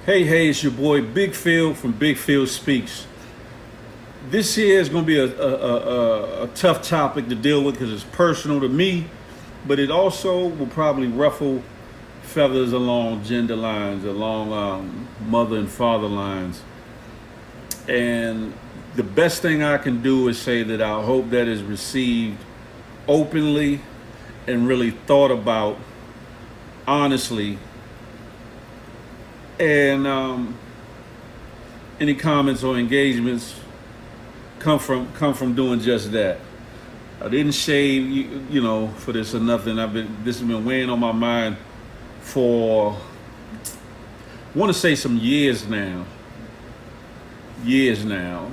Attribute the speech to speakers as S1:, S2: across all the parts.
S1: Hey, it's your boy Big Phil from Big Phil Speaks. This here is going to be a tough topic to deal with because it's personal to me, but it also will probably ruffle feathers along gender lines, along mother and father lines. And the best thing I can do is say that I hope that is received openly and really thought about honestly. And any comments or engagements come from doing just that. I didn't shave, for this or nothing. This has been weighing on my mind for, I want to say some years now,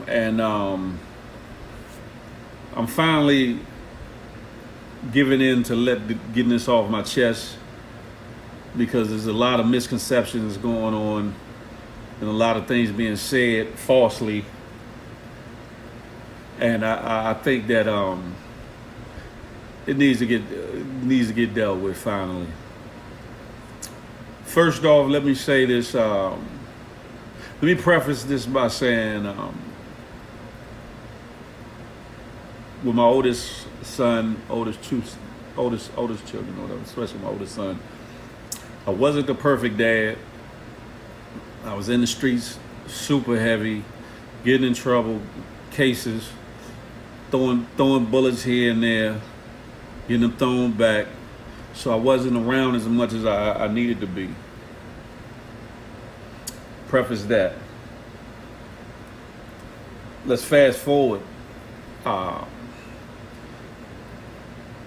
S1: and I'm finally giving in to getting this off my chest, because there's a lot of misconceptions going on and a lot of things being said falsely. And I think that it needs to get dealt with finally. First off, let me say this. Let me preface this by saying, with my oldest children, especially my oldest son, I wasn't the perfect dad. I was in the streets, super heavy, getting in trouble, cases, throwing bullets here and there, getting them thrown back. So I wasn't around as much as I needed to be. Preface that. Let's fast forward.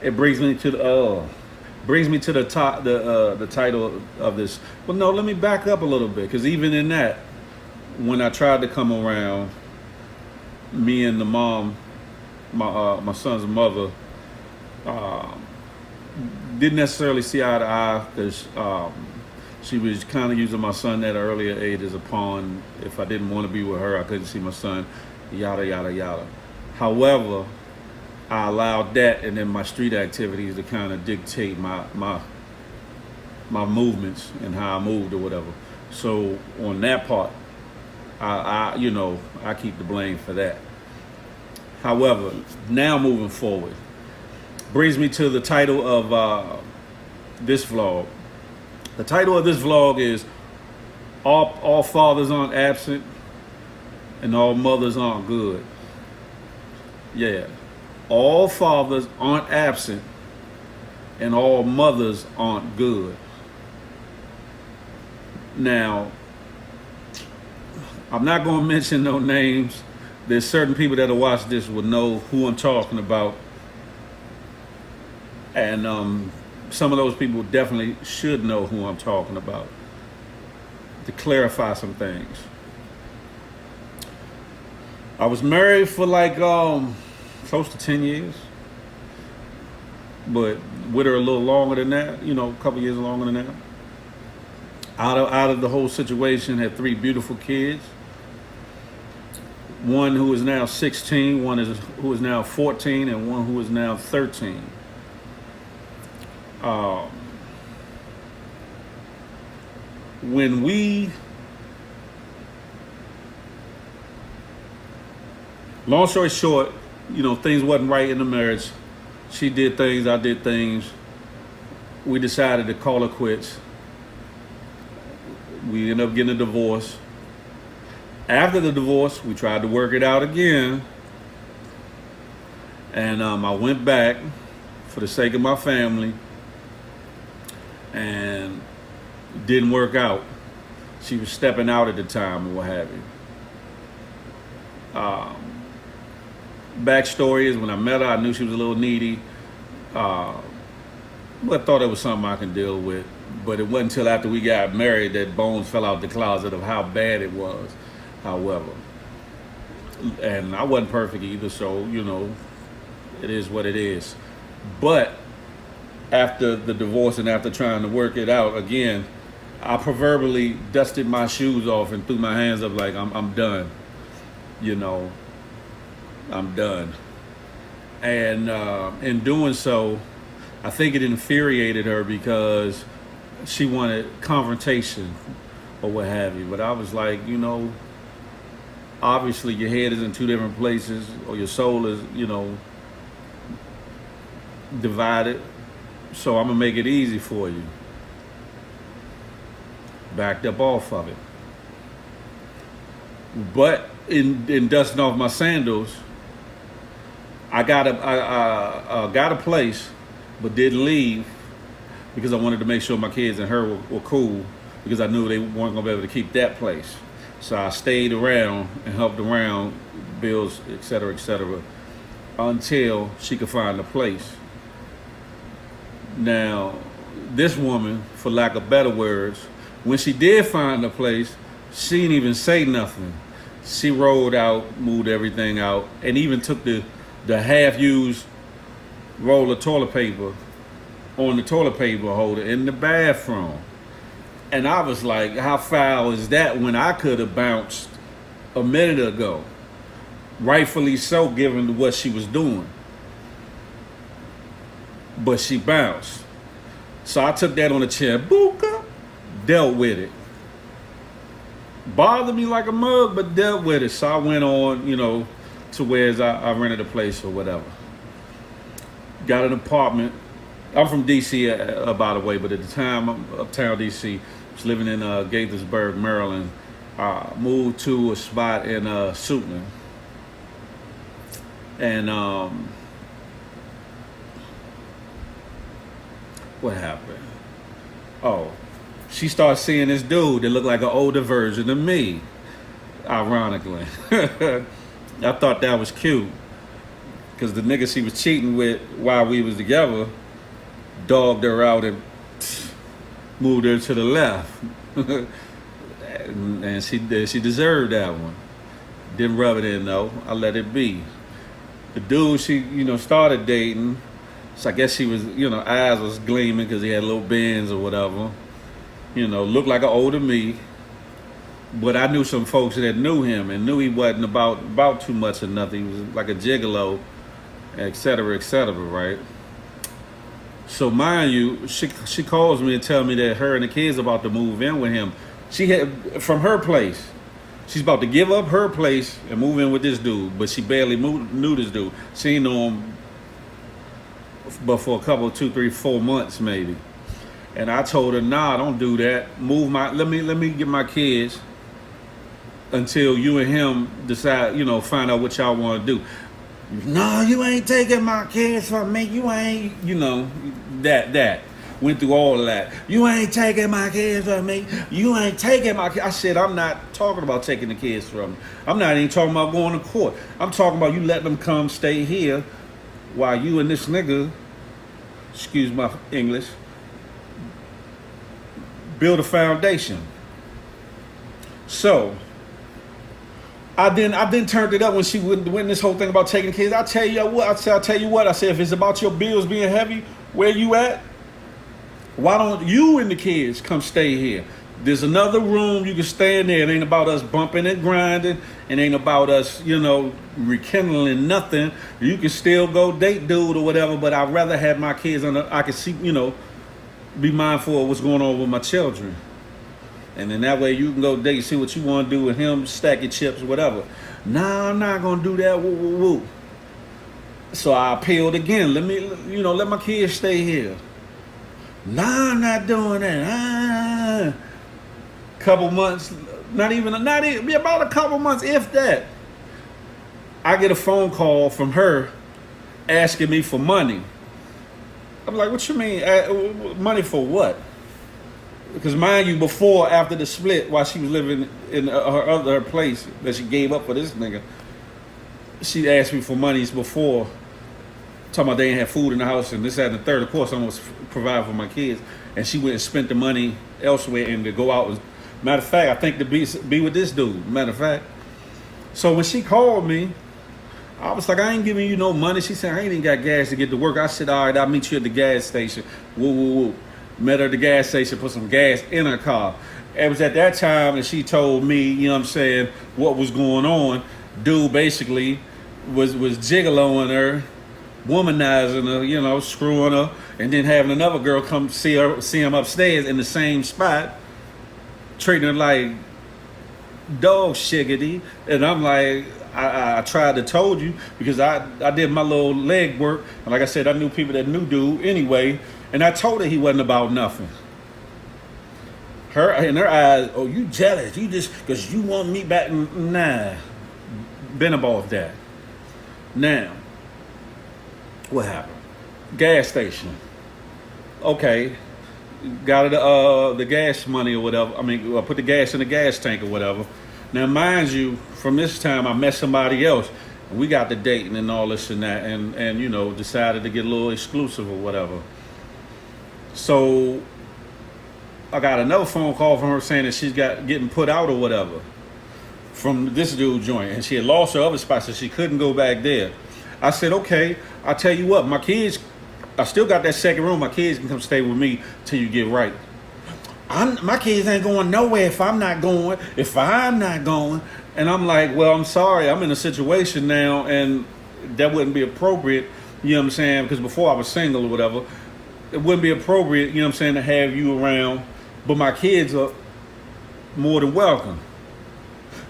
S1: It brings me to the top, the title of this. Well, no, let me back up a little bit, because even in that, when I tried to come around, me and the mom, my son's mother, didn't necessarily see eye to eye, because she was kind of using my son at an earlier age as a pawn. If I didn't want to be with her, I couldn't see my son, yada, yada, yada. However, I allowed that and then my street activities to kind of dictate my movements and how I moved or whatever. So on that part, I keep the blame for that. However, now moving forward, brings me to the title of this vlog. The title of this vlog is All Fathers Aren't Absent and All Mothers Aren't Good. Yeah. All fathers aren't absent and all mothers aren't good. Now, I'm not going to mention no names. There's certain people that'll watch this will know who I'm talking about. And some of those people definitely should know who I'm talking about, to clarify some things. I was married for close to 10 years, but with her a little longer than that, a couple years longer than that. Out of the whole situation, had 3 beautiful kids. One who is now 16, who is now 14, and one who is now 13. Long story short, things wasn't right in the marriage. She did things, I did things. We decided to call it quits. We ended up getting a divorce. After the divorce, we tried to work it out again. And I went back for the sake of my family. And it didn't work out. She was stepping out at the time or what have you. Backstory is, when I met her, I knew she was a little needy, but I thought it was something I can deal with. But it wasn't until after we got married that bones fell out the closet of how bad it was. However, and I wasn't perfect either, so it is what it is. But after the divorce and after trying to work it out again, I proverbially dusted my shoes off and threw my hands up like I'm done. I'm done. And in doing so, I think it infuriated her because she wanted confrontation or what have you. But I was like, obviously your head is in two different places, or your soul is, divided. So I'm gonna make it easy for you. Backed up off of it. But in dusting off my sandals, I got a place, but didn't leave because I wanted to make sure my kids and her were cool, because I knew they weren't gonna be able to keep that place. So I stayed around and helped around, bills, etc., until she could find a place. Now, this woman, for lack of better words, when she did find a place, she didn't even say nothing. She rolled out, moved everything out, and even took the half-used roll of toilet paper on the toilet paper holder in the bathroom. And I was like, how foul is that when I could have bounced a minute ago? Rightfully so, given what she was doing. But she bounced. So I took that on the chair, booka, dealt with it. Bothered me like a mug, but dealt with it. So I went on, to where I rented a place or whatever. Got an apartment. I'm from D.C., by the way, but at the time, I'm uptown D.C. I was living in Gaithersburg, Maryland. Moved to a spot in Suitland. And what happened? Oh, she started seeing this dude that looked like an older version of me, ironically. I thought that was cute, because the nigga she was cheating with while we was together dogged her out and moved her to the left. And she deserved that one. Didn't rub it in though. I let it be. The dude she started dating, so I guess she was eyes was gleaming because he had little bends or whatever. Looked like an older me. But I knew some folks that knew him and knew he wasn't about too much or nothing. He was like a gigolo, etc., right? So mind you, she calls me and tells me that her and the kids about to move in with him. She had from her place. She's about to give up her place and move in with this dude, but she barely knew this dude. She didn't know him, but for a couple, 2, 3, 4 months maybe. And I told her, nah, don't do that. Let me get my kids until you and him decide, find out what y'all want to do. No, you ain't taking my kids from me. You ain't, that. Went through all of that. You ain't taking my kids from me. You ain't taking my kids. I said, I'm not talking about taking the kids from me. I'm not even talking about going to court. I'm talking about you let them come stay here while you and this nigga, excuse my English, build a foundation. So I then turned it up when she went this whole thing about taking kids. I tell you what. I said, if it's about your bills being heavy, where you at? Why don't you and the kids come stay here? There's another room you can stay in there. It ain't about us bumping and grinding. It ain't about us, rekindling nothing. You can still go date dude or whatever, but I'd rather have my kids I can see, be mindful of what's going on with my children. And then that way you can go date, see what you want to do with him, stack your chips, whatever. Nah, I'm not going to do that. Woo, woo, woo. So I appealed again. Let my kids stay here. Nah, I'm not doing that. Couple months, not even about a couple months, if that. I get a phone call from her asking me for money. I'm like, what you mean? Money for what? Because mind you, after the split, while she was living in her place that she gave up for this nigga, she asked me for monies before, talking about they didn't have food in the house and this, that, and the third. Of course, I was providing for my kids. And she went and spent the money elsewhere and to go out. Matter of fact, I think to be with this dude, matter of fact. So when she called me, I was like, I ain't giving you no money. She said, I ain't even got gas to get to work. I said, all right, I'll meet you at the gas station. Woo, woo, woo. Met her at the gas station, put some gas in her car. It was at that time that she told me, what was going on. Dude basically was gigoloing her, womanizing her, screwing her, and then having another girl come see him upstairs in the same spot treating her like dog shiggity. And I'm like, I tried to told you because I did my little leg work. And like I said, I knew people that knew dude anyway. And I told her he wasn't about nothing. Her in her eyes, oh, you jealous. You just, because you want me back. Nah. Been above that. Now, what happened? Gas station. Okay. Got the gas money or whatever. I mean, put the gas in the gas tank or whatever. Now, mind you, from this time, I met somebody else. And we got the dating and all this and that. And you know, decided to get a little exclusive or whatever. So, I got another phone call from her saying that she's getting put out or whatever from this dude joint. And she had lost her other spot, so she couldn't go back there. I said, okay, I'll tell you what, my kids, I still got that second room. My kids can come stay with me till you get right. My kids ain't going nowhere if I'm not going. And I'm like, well, I'm sorry. I'm in a situation now, and that wouldn't be appropriate, you know what I'm saying? Because before I was single or whatever, it wouldn't be appropriate, you know what I'm saying, to have you around. But my kids are more than welcome.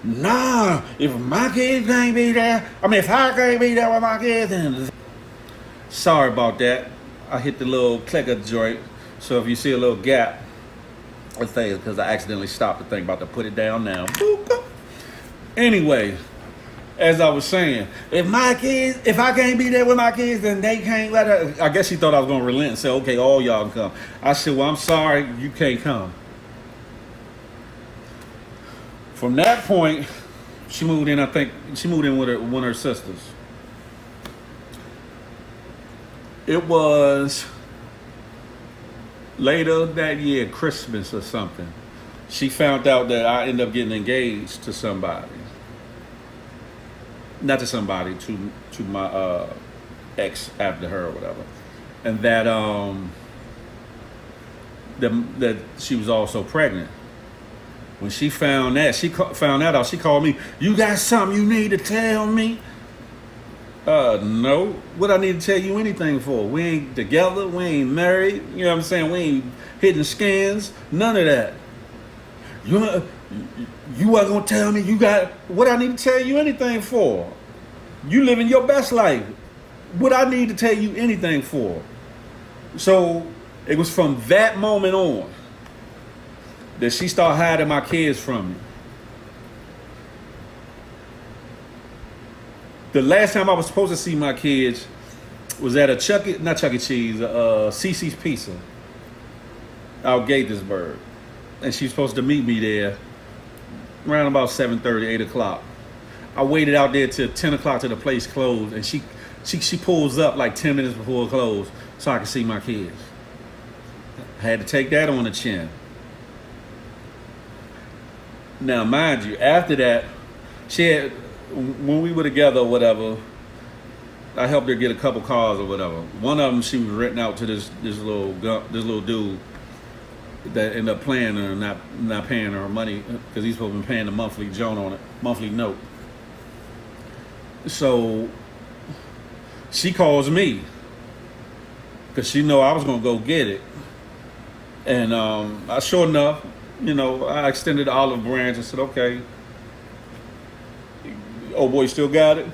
S1: Nah, if my kids can't be there, if I can't be there with my kids, then... Sorry about that. I hit the little clicker joint. So if you see a little gap, I think it's because I accidentally stopped the thing, about to put it down now. Anyway, as I was saying, if I can't be there with my kids, then they can't let her. I guess she thought I was going to relent and say, okay, all y'all can come. I said, well, I'm sorry, you can't come. From that point, she moved in, I think, she moved in with one of her sisters. It was later that year, Christmas or something. She found out that I ended up getting engaged to somebody. Not to somebody, to my ex after her or whatever. And that that she was also pregnant. When she found that, found that out, she called me, you got something you need to tell me? No. What I need to tell you anything for? We ain't together, we ain't married, you know what I'm saying? We ain't hitting scans, none of that. You are gonna tell me you got what I need to tell you anything for? You living your best life. What I need to tell you anything for? So it was from that moment on that she started hiding my kids from me. The last time I was supposed to see my kids was at a Chuck E. Cheese, CC's Pizza out Gaithersburg. And she was supposed to meet me there around about 7:30, 8 o'clock. I waited out there till 10 o'clock till the place closed, and she pulls up like 10 minutes before it closed so I could see my kids. I had to take that on the chin. Now, mind you, after that, when we were together or whatever, I helped her get a couple cars or whatever. One of them she was renting out to this little dude that ended up playing her and not paying her money because he's supposed to be paying the monthly joint on it, monthly note. So she calls me because she know I was gonna go get it, and sure enough, I extended the olive branch and said, okay, oh boy, still got it?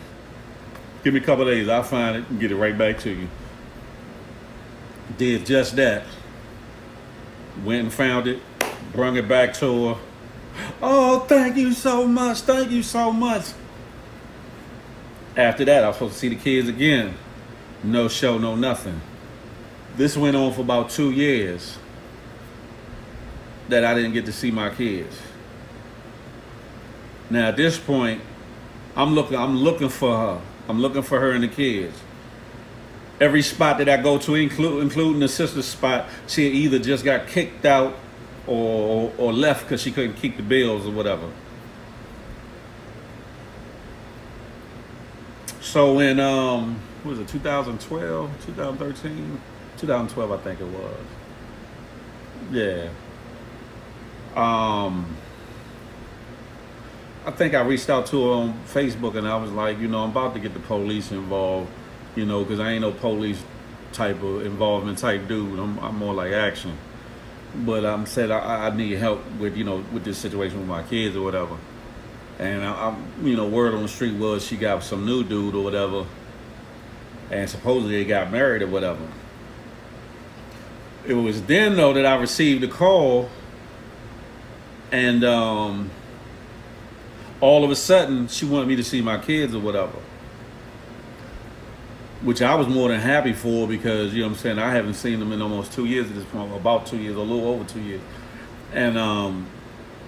S1: Give me a couple of days, I'll find it and get it right back to you. Did just that. Went and found it, brought it back to her. Oh, thank you so much, thank you so much. After that, I was supposed to see the kids again. No show, no nothing. This went on for about 2 years that I didn't get to see my kids. Now at this point, I'm looking for her. I'm looking for her and the kids. Every spot that I go to, including the sister's spot, she either just got kicked out or left because she couldn't keep the bills or whatever. So in, what was it, 2012, 2013? 2012, I think it was. Yeah. I think I reached out to her on Facebook and I was like, I'm about to get the police involved, because I ain't no police type of involvement type dude. I'm more like action. but said I need help with with this situation with my kids or whatever. And word on the street was she got some new dude or whatever, and supposedly they got married or whatever. It was then though that I received a call, and all of a sudden she wanted me to see my kids or whatever, which I was more than happy for, because you know what I'm saying, I haven't seen them in almost 2 years at this point, about 2 years, a little over 2 years, and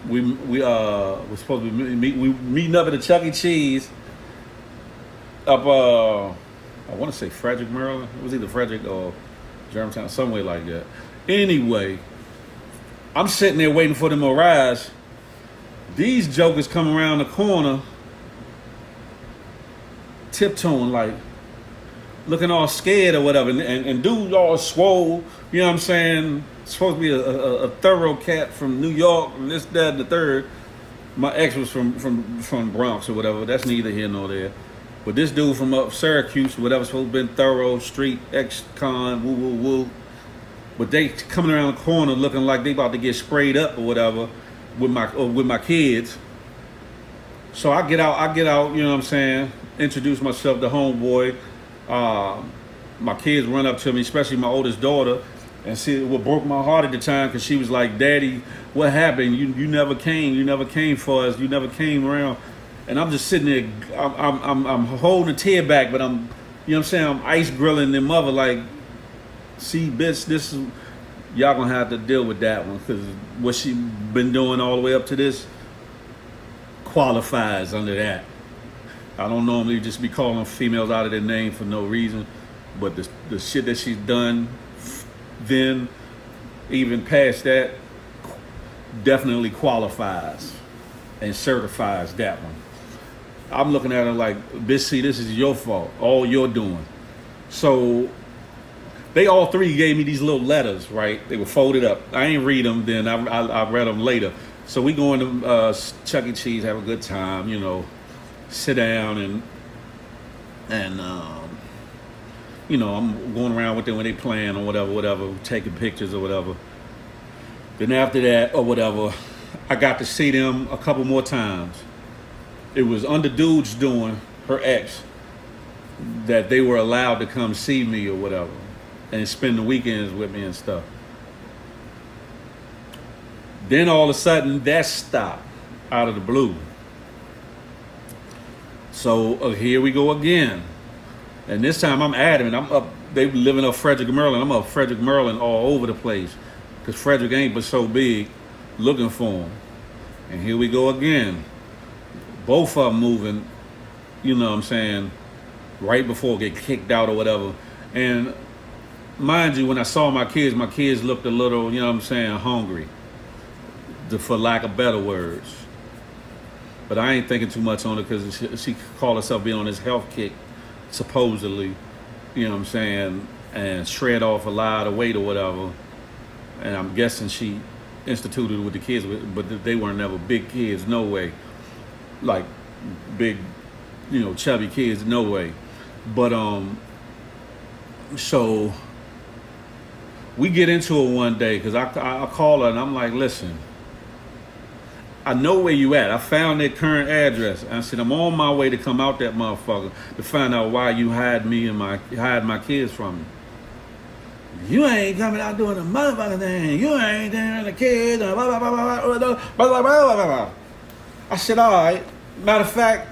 S1: we were supposed to be meeting up at the Chuck E. Cheese up I want to say Frederick, Maryland. It was either Frederick or Germantown, somewhere like that. Anyway, I'm sitting there waiting for the mirage. These jokers come around the corner, tiptoeing, like looking all scared or whatever, and dude all swole. You know what I'm saying? Supposed to be a thorough cat from New York and this, that, and the third. My ex was from Bronx or whatever. That's neither here nor there. But this dude from up Syracuse, whatever, supposed to have been thorough, street, ex-con, woo, woo, woo. But they coming around the corner looking like they about to get sprayed up or whatever with my kids. So I get out, you know what I'm saying, introduce myself to homeboy. My kids run up to me, especially my oldest daughter, and see what broke my heart at the time, because she was like, "Daddy, what happened? You never came for us, you never came around." And I'm just sitting there, I'm holding a tear back, but I'm, you know what I'm saying, I'm ice grilling their mother like, "See, bitch, this is, y'all gonna have to deal with that one, because what she been doing all the way up to this qualifies under that." I don't normally just be calling females out of their name for no reason, but the shit that she's done then, even past that, definitely qualifies and certifies that one. I'm looking at her like, "Bitch, see, this is your fault, all you're doing." So they all three gave me these little letters, right? They were folded up. I ain't read them then. I read them later. So we going to Chuck E. Cheese, have a good time, sit down and I'm going around with them when they playing or whatever, taking pictures or whatever. Then after that or whatever, I got to see them a couple more times. It was under dude's doing, her ex, that they were allowed to come see me or whatever and spend the weekends with me and stuff. Then all of a sudden that stopped out of the blue. So here we go again. And this time I'm adamant. I'm up, they living up Frederick, Maryland. I'm up Frederick, Maryland all over the place, because Frederick ain't but so big, looking for them. And here we go again. Both of them moving, you know what I'm saying, right before get kicked out or whatever. And mind you, when I saw my kids looked a little, you know what I'm saying, hungry, for lack of better words. But I ain't thinking too much on it, because she called herself being on this health kick, supposedly, you know what I'm saying, and shred off a lot of weight or whatever. And I'm guessing she instituted with the kids, but they weren't never big kids, no way. Like big, chubby kids, no way. But so we get into it one day, because I call her and I'm like, "Listen, I know where you at. I found their current address." I said, "I'm on my way to come out that motherfucker to find out why you hide my kids from me. You ain't coming out doing the motherfucking thing. You ain't doing the kids. Blah, blah, blah, blah, blah, blah, blah, blah." I said, "All right. Matter of fact,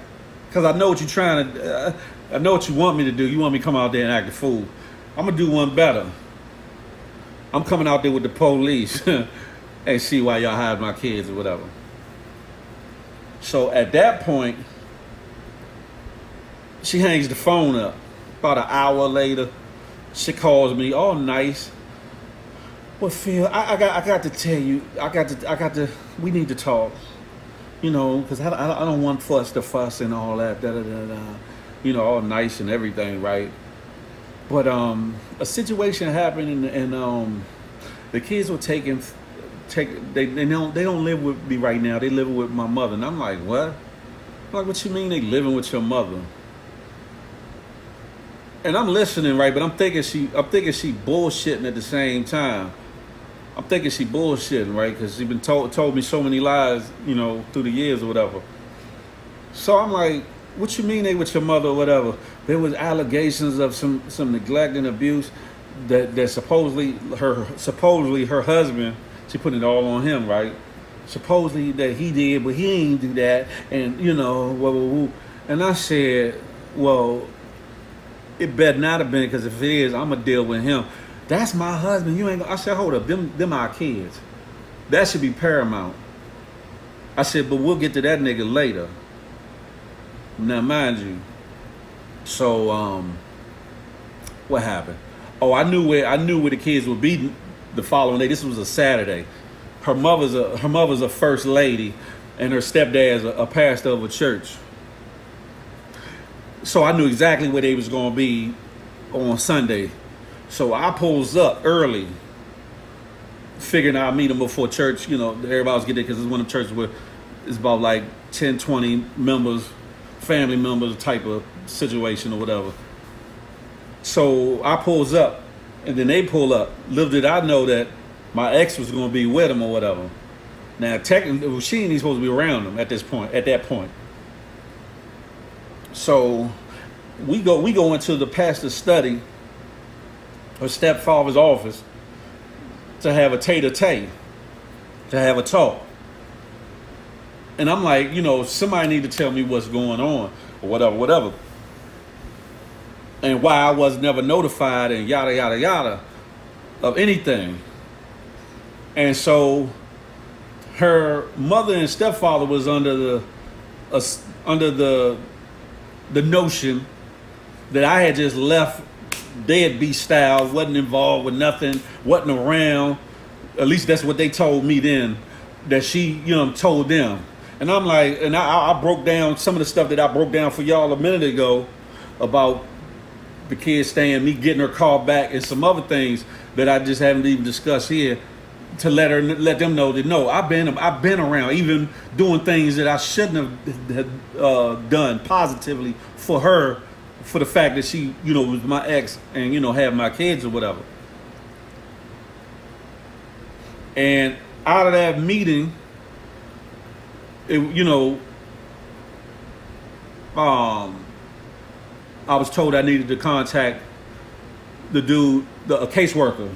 S1: because I know what you're trying to, I know what you want me to do. You want me to come out there and act a fool. I'm going to do one better. I'm coming out there with the police and see why y'all hide my kids or whatever." So at that point, she hangs the phone up. About an hour later, she calls me all nice. "Well, Phil, I got to tell you, we need to talk. Because I don't want for us to fuss and all that, all nice and everything, right? But a situation happened, and the kids were they don't live with me right now. They live with my mother." And I'm like, "What?" I'm like, "What you mean they living with your mother?" And I'm listening, right? But I'm thinking she bullshitting at the same time. I'm thinking she bullshitting, right? Because she been told me so many lies, through the years or whatever. So I'm like, what you mean they with your mother or whatever? There was allegations of some neglect and abuse that supposedly her husband, she put it all on him, right? Supposedly that he did, but he ain't do that, and and I said, well, it better not have been, because if it is, I'm gonna deal with him. That's my husband. You ain't. I said, hold up, them our kids. That should be paramount. I said, but we'll get to that nigga later. Now, mind you, so what happened? Oh, I knew where the kids would be the following day. This was a Saturday. Her mother's a first lady, and her stepdad's a pastor of a church. So I knew exactly where they was gonna be on Sunday. So I pulls up early, figuring I'll meet them before church. Everybody was getting there, because it's one of the churches where it's about like 10, 20 members, family members type of situation or whatever. So I pulls up, and then they pull up. Little did I know that my ex was going to be with them or whatever. Now, technically, she ain't even supposed to be around them at that point. So we go into the pastor's study, her stepfather's office, to have a tete-a-tete, to have a talk. And I'm like, somebody need to tell me what's going on or whatever. And why I was never notified and yada, yada, yada of anything. And so her mother and stepfather was under the notion that I had just left deadbeat style, wasn't involved with nothing, wasn't around. At least that's what they told me then, that she, told them. And I'm like, and I broke down some of the stuff that I broke down for y'all a minute ago about the kids staying, me getting her car back, and some other things that I just haven't even discussed here, to let them know that no, I've been around, even doing things that I shouldn't have done positively for her, for the fact that she, was my ex and, had my kids or whatever. And out of that meeting, I was told I needed to contact the dude, a caseworker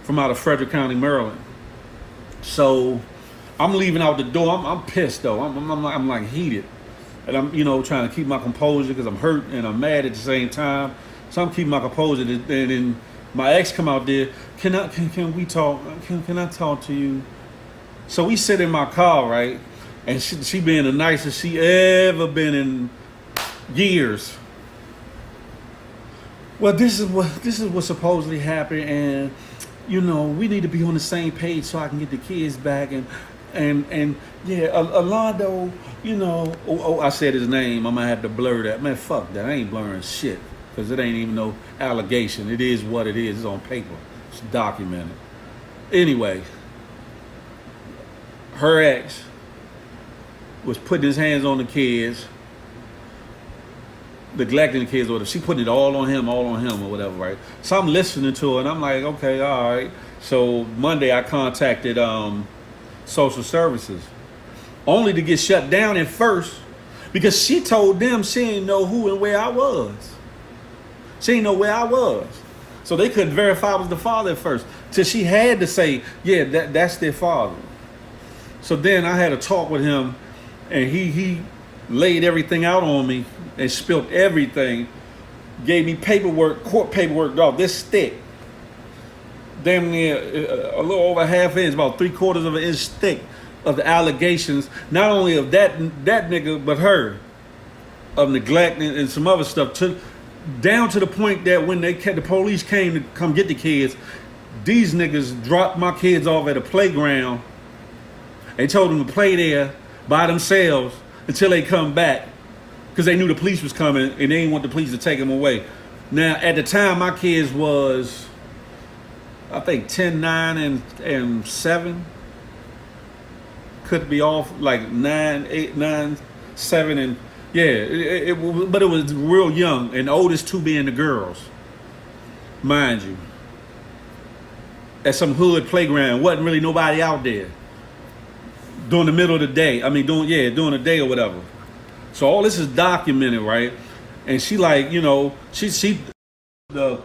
S1: from out of Frederick County, Maryland. So I'm leaving out the door. I'm pissed though. I'm like heated, and I'm trying to keep my composure because I'm hurt and I'm mad at the same time. So I'm keeping my composure. And then my ex come out there. Can we talk? Can I talk to you? So we sit in my car, right? And she being the nicest she ever been in years. Well, this is what supposedly happened, and we need to be on the same page so I can get the kids back, and yeah, Orlando, I said his name. I'm gonna have to blur that. Man, fuck that. I ain't blurring shit, because it ain't even no allegation. It is what it is. It's on paper. It's documented. Anyway, her ex was putting his hands on the kids, neglecting the kids, or she putting it all on him or whatever, right? So I'm listening to her, and I'm like, okay, all right. So Monday I contacted social services, only to get shut down at first, because she told them she didn't know who and where I was. She didn't know where I was. So they couldn't verify I was the father at first, till she had to say, yeah, that's their father. So then I had a talk with him, and he laid everything out on me and spilled everything, gave me court paperwork, dog, this thick, damn near a little over half inch, about 3/4 of an inch thick, of the allegations, not only of that nigga, but her, of neglect and some other stuff, down to the point that when the police came to come get the kids, these niggas dropped my kids off at a playground. They told them to play there by themselves until they come back, because they knew the police was coming and they didn't want the police to take them away. Now, at the time, my kids was, I think, 10, 9, and 7. Could be off, like 9, 8, 9, 7, and yeah, but it was real young, and the oldest two being the girls, mind you. at some hood playground. Wasn't really nobody out there during the middle of the day. I mean, during the day or whatever. So all this is documented, right? And she like, the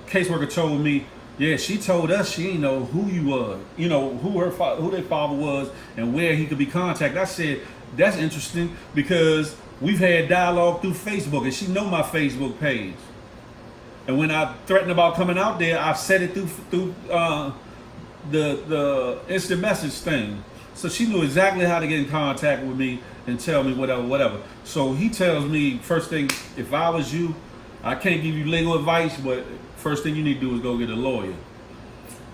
S1: caseworker told me, yeah, she told us she didn't know who you was, who their father was and where he could be contacted. I said, that's interesting because we've had dialogue through Facebook and she know my Facebook page. And when I threatened about coming out there, I've said it through the instant message thing. So she knew exactly how to get in contact with me and tell me whatever. So he tells me, first thing, if I was you, I can't give you legal advice, but first thing you need to do is go get a lawyer.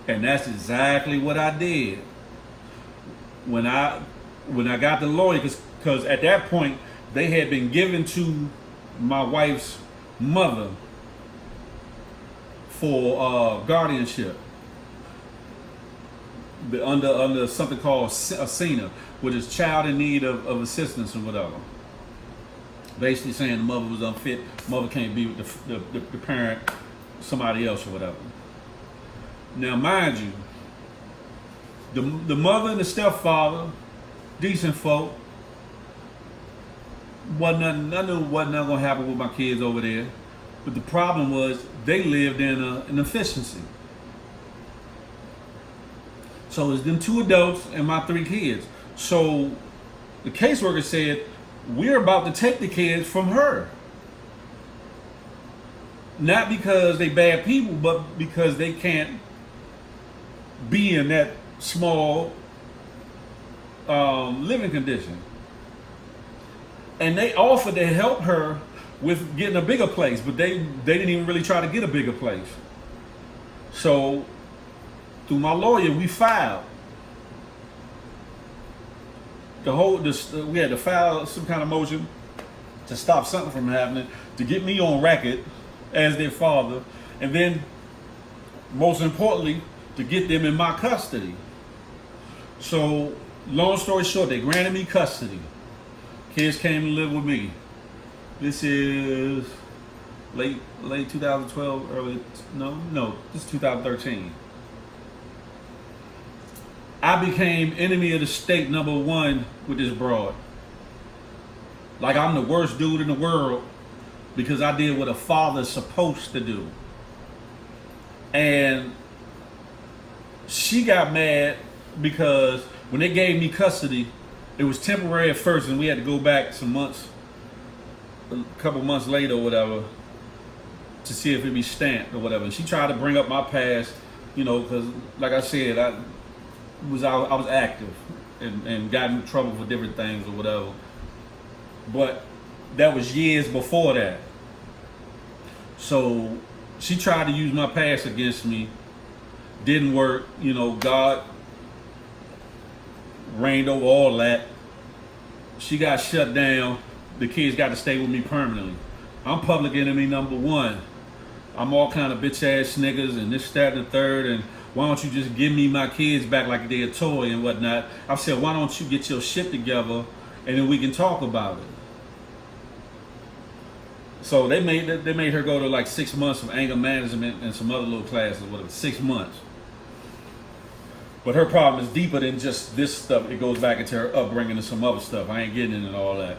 S1: And that's exactly what I did. When I got the lawyer, because at that point, they had been given to my wife's mother for guardianship. Under something called a SENA, which is child in need of assistance or whatever. Basically saying the mother was unfit, mother can't be with the parent, somebody else or whatever. Now, mind you, the mother and the stepfather, decent folk, I knew wasn't nothing gonna happen with my kids over there. But the problem was they lived in an efficiency. So it's them 2 adults and my 3 kids. So the caseworker said, we're about to take the kids from her. Not because they bad people, but because they can't be in that small living condition. And they offered to help her with getting a bigger place, but they didn't even really try to get a bigger place. So through my lawyer, we filed. We had to file some kind of motion to stop something from happening, to get me on record as their father, and then, most importantly, to get them in my custody. So, long story short, they granted me custody. Kids came to live with me. This is late 2012, this is 2013. I became enemy of the state #1 with this broad. Like I'm the worst dude in the world because I did what a father's supposed to do. And she got mad because when they gave me custody, it was temporary at first and we had to go back a couple months later or whatever to see if it'd be stamped or whatever. And she tried to bring up my past, because like I said, I was active and got in trouble for different things or whatever. But that was years before that. So she tried to use my past against me. Didn't work. God reigned over all that. She got shut down. The kids got to stay with me permanently. I'm public enemy #1. I'm all kind of bitch ass niggas and this, that, and the third, and why don't you just give me my kids back like they're a toy and whatnot? I said, why don't you get your shit together and then we can talk about it. So they made her go to like 6 months of anger management and some other little classes, whatever, 6 months. But her problem is deeper than just this stuff. It goes back into her upbringing and some other stuff. I ain't getting into all that.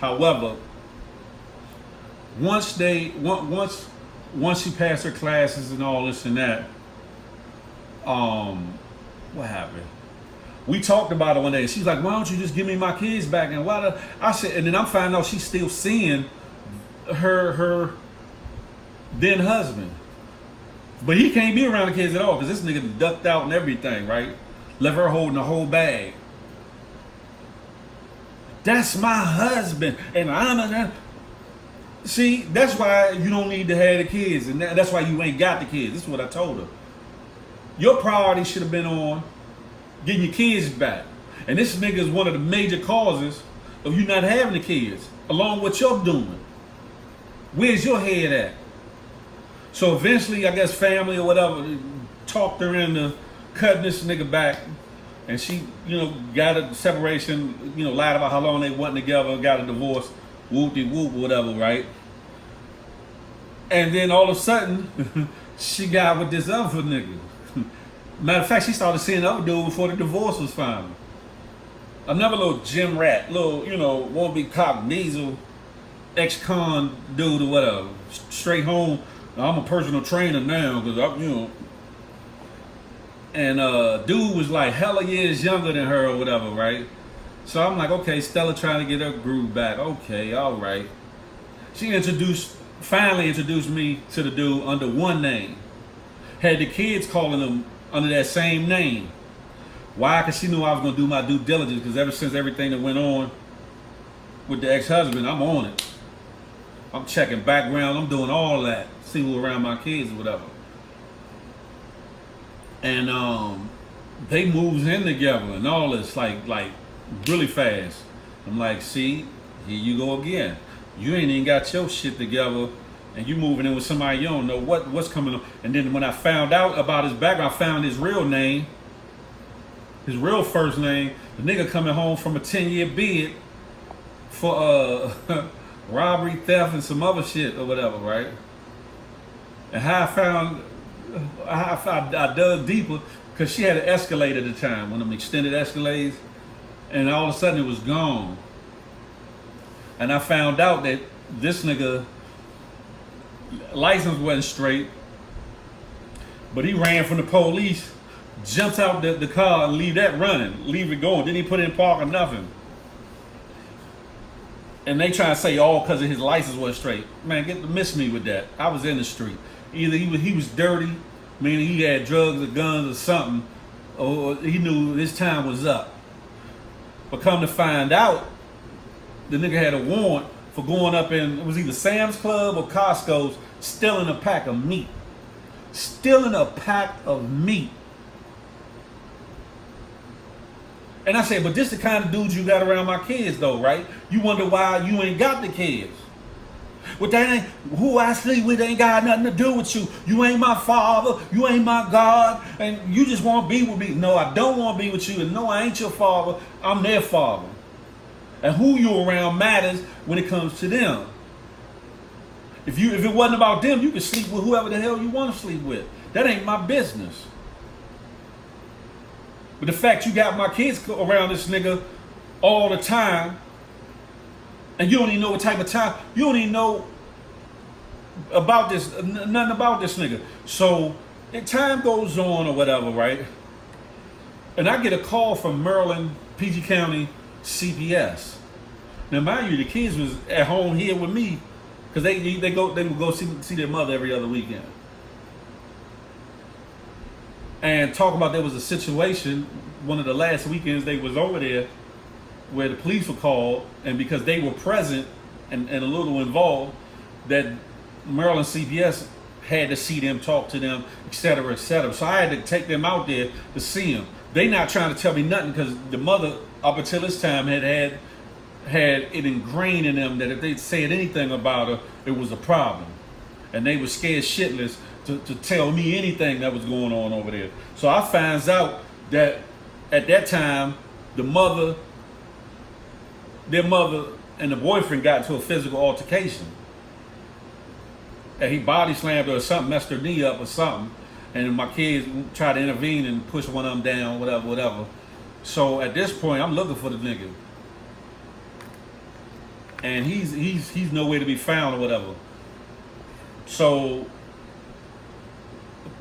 S1: However, once she passed her classes and all this and that, what happened? We talked about it one day. She's like, why don't you just give me my kids back? And I said, and then I'm finding out she's still seeing her then husband. But he can't be around the kids at all because this nigga ducked out and everything, right? Left her holding the whole bag. That's my husband. And see, that's why you don't need to have the kids. And that's why you ain't got the kids. This is what I told her. Your priority should have been on getting your kids back. And this nigga is one of the major causes of you not having the kids, along with what you're doing. Where's your head at? So eventually, I guess family or whatever talked her into cutting this nigga back. And she, got a separation, lied about how long they wasn't together, got a divorce, whoop-de-whoop, whatever, right? And then all of a sudden, she got with this other nigga. Matter of fact, she started seeing the other dude before the divorce was final. Another little gym rat, little, won't be cop diesel, ex-con dude or whatever. Straight home. I'm a personal trainer now because I'm. And dude was like hella years younger than her or whatever, right? So I'm like, okay, Stella trying to get her groove back. Okay, all right. She finally introduced me to the dude under one name. Had the kids calling him under that same name. Why? Because she knew I was going to do my due diligence, because ever since everything that went on with the ex-husband, I'm on it. I'm checking background. I'm doing all that. See who around my kids or whatever. And they moves in together and all this, like really fast. I'm like, see, here you go again. You ain't even got your shit together, and you moving in with somebody you don't know what's coming on. And then when I found out about his background, I found his real name, his real first name. The nigga coming home from a 10-year bid for robbery, theft, and some other shit or whatever, right? And I dug deeper, because she had an Escalade at the time, one of them extended Escalades, and all of a sudden it was gone. And I found out that this nigga license wasn't straight, but he ran from the police, jumped out the car and leave that running, leave it going. Didn't he put it in park or nothing? And they try to say all because of his license wasn't straight. Man, miss me with that. I was in the street. Either he was dirty, meaning he had drugs or guns or something, or he knew his time was up. But come to find out, the nigga had a warrant for going up in, it was either Sam's Club or Costco's, stealing a pack of meat. Stealing a pack of meat. And I said, but this the kind of dudes you got around my kids though, right? You wonder why you ain't got the kids. Well, that ain't, who I sleep with ain't got nothing to do with you. You ain't my father, you ain't my God, and you just want to be with me. No, I don't want to be with you, and no, I ain't your father, I'm their father. And who you around matters when it comes to them. If it wasn't about them, you could sleep with whoever the hell you want to sleep with. That ain't my business. But the fact you got my kids around this nigga all the time, and you don't even know what type of time, you don't even know about this, nothing about this nigga. So, and time goes on or whatever, right? And I get a call from Maryland, PG County, CPS. Now, mind you, the kids was at home here with me, because they would go see their mother every other weekend. And talk about there was a situation, one of the last weekends they was over there, where the police were called, and because they were present and a little involved, that Maryland CPS had to see them, talk to them, et cetera, et cetera. So I had to take them out there to see them. They not trying to tell me nothing, because the mother, up until this time, had it ingrained in them that if they said anything about her, it was a problem. And they were scared shitless to tell me anything that was going on over there. So I finds out that at that time, their mother and the boyfriend got into a physical altercation. And he body slammed her or something, messed her knee up or something. And my kids tried to intervene and push one of them down, whatever. So at this point, I'm looking for the nigga. And he's nowhere to be found or whatever. So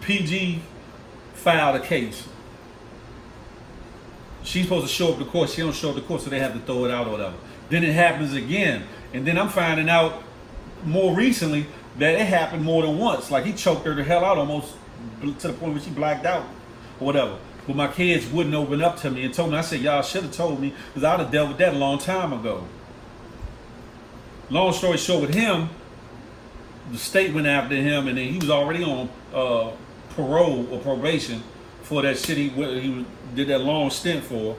S1: PG filed a case. She's supposed to show up to court. She don't show up to court, so they have to throw it out or whatever. Then it happens again. And then I'm finding out more recently that it happened more than once. Like he choked her the hell out almost to the point where she blacked out or whatever. But my kids wouldn't open up to me and told me. I said, y'all should have told me, because I'd have dealt with that a long time ago. Long story short, with him, the state went after him, and then he was already on parole or probation for that shit he did that long stint for.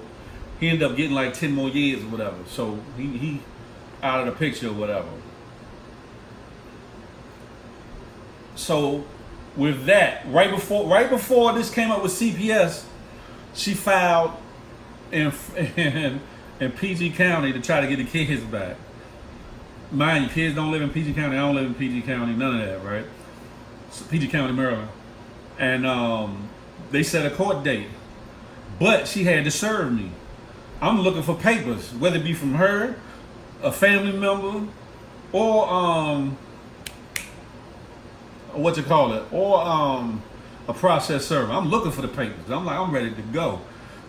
S1: He ended up getting like 10 more years or whatever. So he out of the picture or whatever. So with that, right before this came up with CPS, she filed in PG County to try to get the kids back. Mind you, kids don't live in PG County. I don't live in PG County. None of that, right? So PG County, Maryland. And They set a court date, but she had to serve me. I'm looking for papers, whether it be from her, a family member, or what you call it, or a process server. I'm looking for the papers. I'm like, I'm ready to go.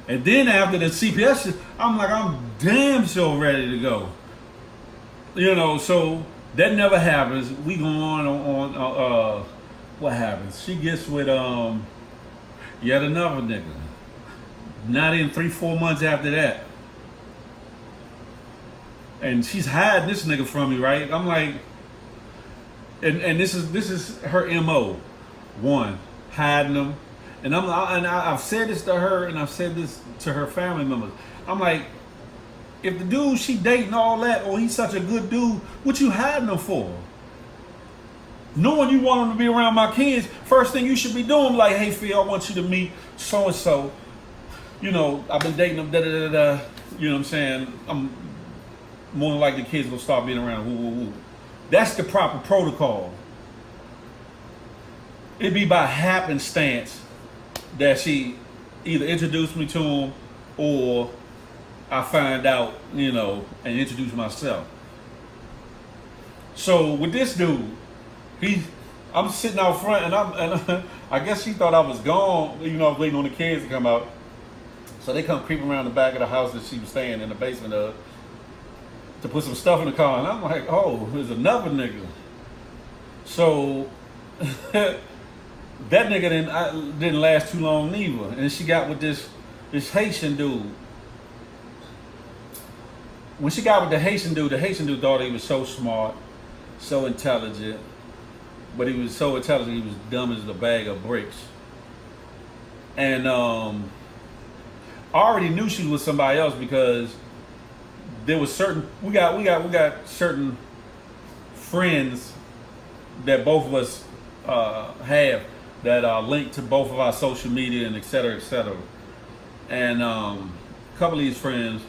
S1: And then after the CPS, I'm like, I'm damn sure ready to go. You know, so that never happens. We go on what happens? She gets with yet another nigga. Not in 3-4 months after that. And she's hiding this nigga from me, right? I'm like, and this is her MO. One, hiding them. And I've said this to her, and I've said this to her family members. I'm like, if the dude she dating all that, or he's such a good dude, what you hiding him for? Knowing you want him to be around my kids, first thing you should be doing, like, hey Phil, I want you to meet so and so. You know, I've been dating them, da da da da. You know what I'm saying? I'm more than likely the kids will start being around. Woo, woo, woo. That's the proper protocol. It'd be by happenstance that she either introduced me to him or I find out, you know, and introduce myself. So with this dude, I'm sitting out front, and I guess she thought I was gone, you know, waiting on the kids to come out. So they come creeping around the back of the house that she was staying in the basement of to put some stuff in the car, and I'm like, oh, there's another nigga. So that nigga didn't last too long neither, and she got with this Haitian dude. When she got with the Haitian dude thought he was so smart, so intelligent, but he was so intelligent he was dumb as a bag of bricks. And I already knew she was somebody else because there was certain we got certain friends that both of us have that are linked to both of our social media and et cetera, et cetera. And a couple of these friends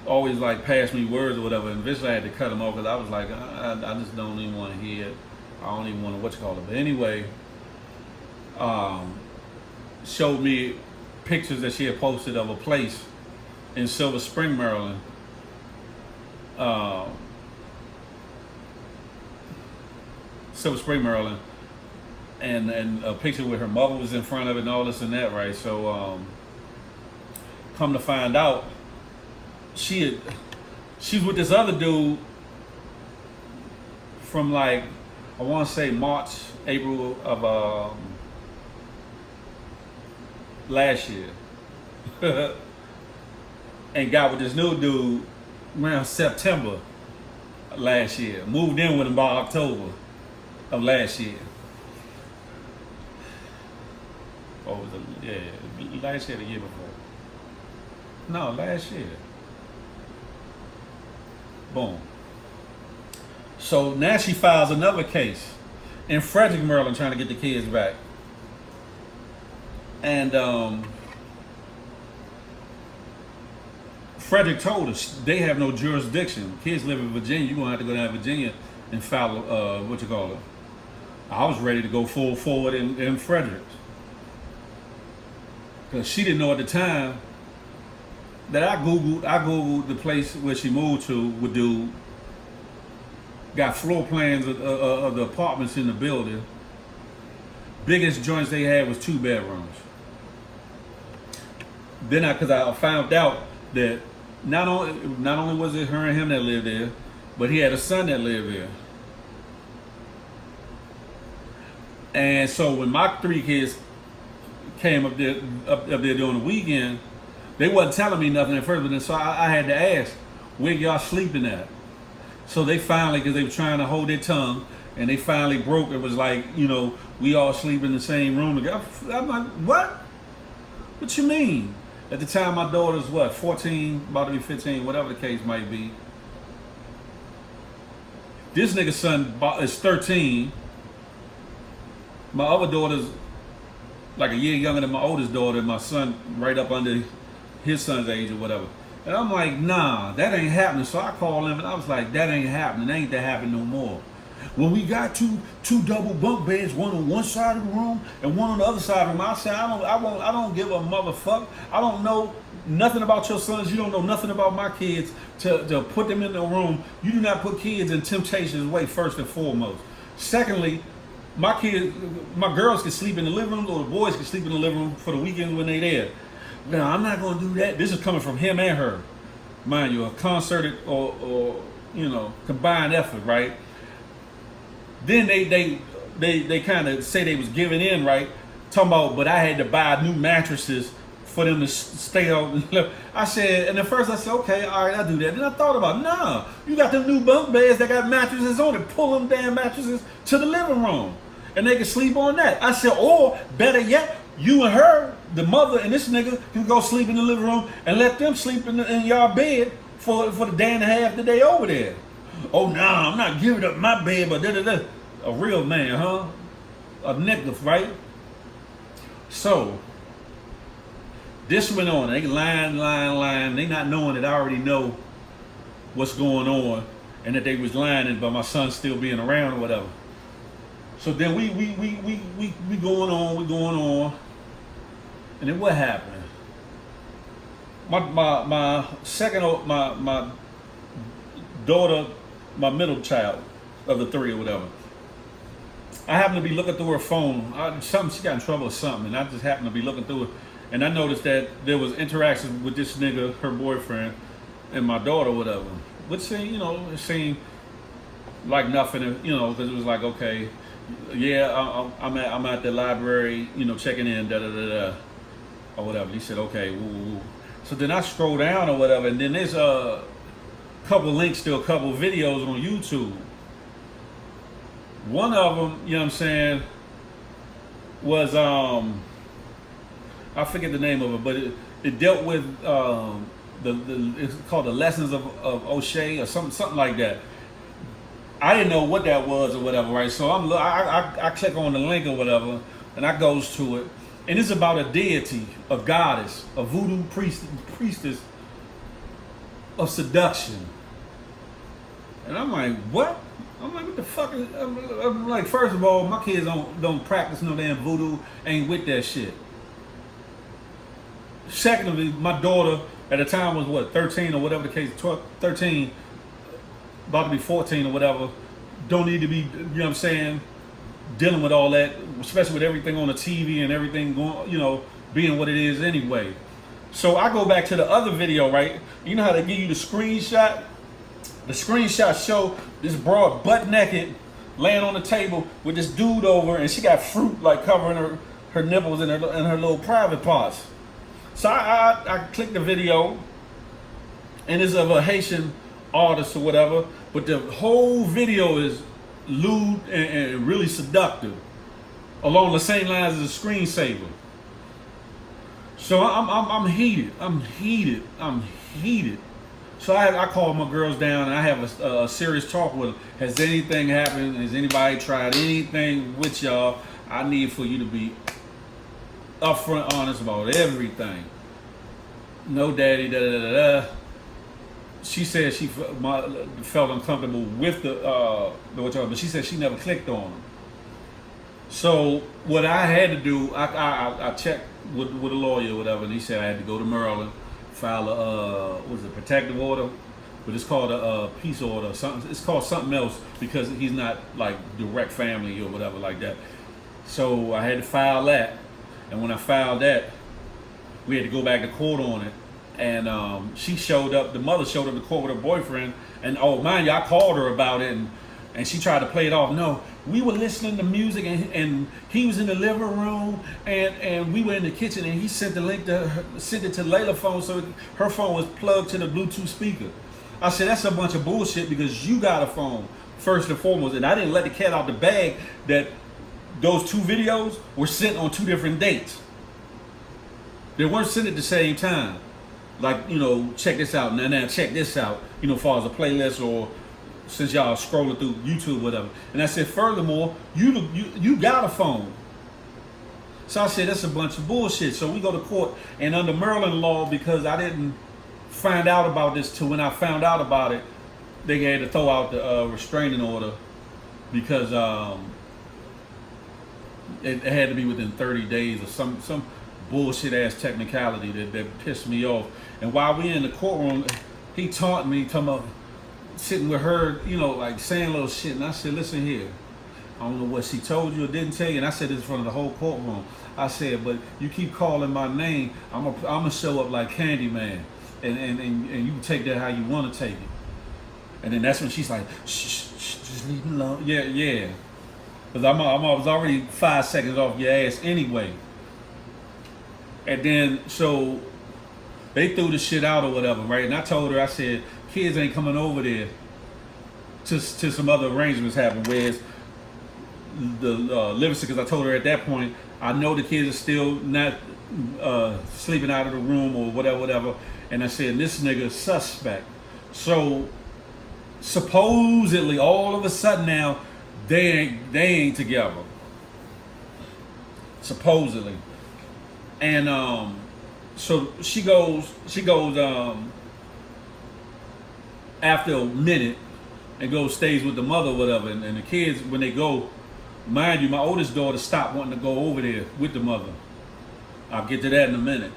S1: always like pass me words or whatever, and eventually I had to cut them off because I was like, I just don't even want to hear it. I don't even want to But anyway, showed me pictures that she had posted of a place in Silver Spring, Maryland. Silver Spring, Maryland, and a picture where her mother was in front of it and all this and that, right? So come to find out, she's with this other dude from like, I want to say March, April of last year. And got with this new dude around September last year. Moved in with him by October of last year. Or was it, yeah, last year or the year before? No, last year. Boom. So now she files another case in Frederick, Maryland, trying to get the kids back. And Frederick told us they have no jurisdiction. Kids live in Virginia. You're going to have to go down to Virginia and file, what you call it. I was ready to go full forward in Frederick. Because she didn't know at the time that I Googled the place where she moved to with dude. Got floor plans of the apartments in the building. Biggest joints they had was 2 bedrooms. Then because I found out that not only was it her and him that lived there, but he had a son that lived there. And so when my 3 kids came up there during the weekend, they wasn't telling me nothing at first, but then so I had to ask, where y'all sleeping at? So they finally, because they were trying to hold their tongue, and they finally broke. It was like, you know, we all sleep in the same room together. I'm like, what? What you mean? At the time, my daughter's what, 14, about to be 15, whatever the case might be. This nigga's son is 13. My other daughter's like a year younger than my oldest daughter, and my son right up under his son's age or whatever. And I'm like, nah, that ain't happening. So I called him and I was like, that ain't happening. That ain't that happen no more. When we got two double bunk beds, one on one side of the room and one on the other side of the room, I said, I don't give a motherfucker. I don't know nothing about your sons. You don't know nothing about my kids to put them in the room. You do not put kids in temptation's way first and foremost. Secondly, my girls can sleep in the living room, or the boys can sleep in the living room for the weekend when they there. Now, I'm not going to do that. This is coming from him and her. Mind you, a concerted or combined effort, right? Then they kind of say they was giving in, right? Talking about, but I had to buy new mattresses for them to stay on. I said, and at first I said, okay, all right, I'll do that. Then I thought about, nah, you got them new bunk beds that got mattresses on it. Pull them damn mattresses to the living room, and they can sleep on that. I said, or better yet, you and her, the mother and this nigga, can go sleep in the living room and let them sleep in y'all bed for the day and a half that they over there. Oh, nah, I'm not giving up my bed, but da-da-da. A real man, huh? A nigga, right? So, this went on. They lying. They not knowing that I already know what's going on and that they was lying about my son still being around or whatever. So then we going on. And then what happened? My daughter, my middle child of the three or whatever, I happened to be looking through her phone. She got in trouble or something, and I just happened to be looking through it, and I noticed that there was interactions with this nigga, her boyfriend, and my daughter, or whatever. Which seemed, it seemed like nothing, because it was like, okay, yeah, I'm at the library, checking in, or whatever. He said, okay, woo. So then I scroll down or whatever, and then there's a couple links to a couple videos on YouTube. One of them, was I forget the name of it, but it dealt with it's called the Lessons of O'Shea or something like that. I didn't know what that was or whatever, right? So I click on the link or whatever, and I goes to it, and it's about a deity, a goddess, a voodoo priestess of seduction. And I'm like, what? I'm like, what the fuck is, I'm like, first of all, my kids don't practice no damn voodoo, ain't with that shit. Secondly, my daughter at the time was what, 13 or whatever the case, 12, 13, about to be 14 or whatever, don't need to be, dealing with all that, especially with everything on the TV and everything going, being what it is anyway. So I go back to the other video, right? You know how they give you the screenshot? The screenshot show this broad butt naked laying on the table with this dude over, and she got fruit like covering her nipples and her little private parts. So I clicked the video, and it's of a Haitian artist or whatever, but the whole video is lewd and really seductive, along the same lines as a screensaver. So I'm heated. So I called my girls down, and I have a serious talk with them. Has anything happened? Has anybody tried anything with y'all? I need for you to be upfront, honest about everything. No, daddy, She said she felt uncomfortable with but she said she never clicked on them. So what I had to do, I checked with a lawyer or whatever, and he said I had to go to Maryland, file a protective order, but it's called a peace order or something. It's called something else because he's not like direct family or whatever like that. So I had to file that, and when I filed that, we had to go back to court on it. And the mother showed up to court with her boyfriend, and mind you, I called her about it, and she tried to play it off. No, we were listening to music, and he was in the living room, and we were in the kitchen, and he sent the link sent it to Layla's phone, so her phone was plugged to the Bluetooth speaker. I said, that's a bunch of bullshit because you got a phone, first and foremost, and I didn't let the cat out the bag that those two videos were sent on two different dates. They weren't sent at the same time. Like, check this out, now check this out, as far as a playlist, or since y'all scrolling through YouTube, whatever. And I said, furthermore, you got a phone. So I said, that's a bunch of bullshit. So we go to court, and under Maryland law, because I didn't find out about this till when I found out about it, they had to throw out the restraining order because it had to be within 30 days or some bullshit ass technicality that pissed me off. And while we in the courtroom, he taunted me, talking about sitting with her, like saying little shit. And I said, listen here, I don't know what she told you or didn't tell you. And I said this in front of the whole courtroom. I said, but you keep calling my name, I'm gonna show up like Candyman, and you can take that how you want to take it. And then that's when she's like, shh, just leave me alone. Yeah. Because I was already 5 seconds off your ass anyway. And then, so they threw the shit out or whatever, right? And I told her, I said, kids ain't coming over there to some other arrangements happen. Whereas the Livingston, because I told her at that point, I know the kids are still not sleeping out of the room or whatever. And I said, this nigga suspect. So supposedly, all of a sudden now, they ain't together. Supposedly. And so she goes after a minute and stays with the mother or whatever. And the kids, when they go, mind you, my oldest daughter stopped wanting to go over there with the mother. I'll get to that in a minute.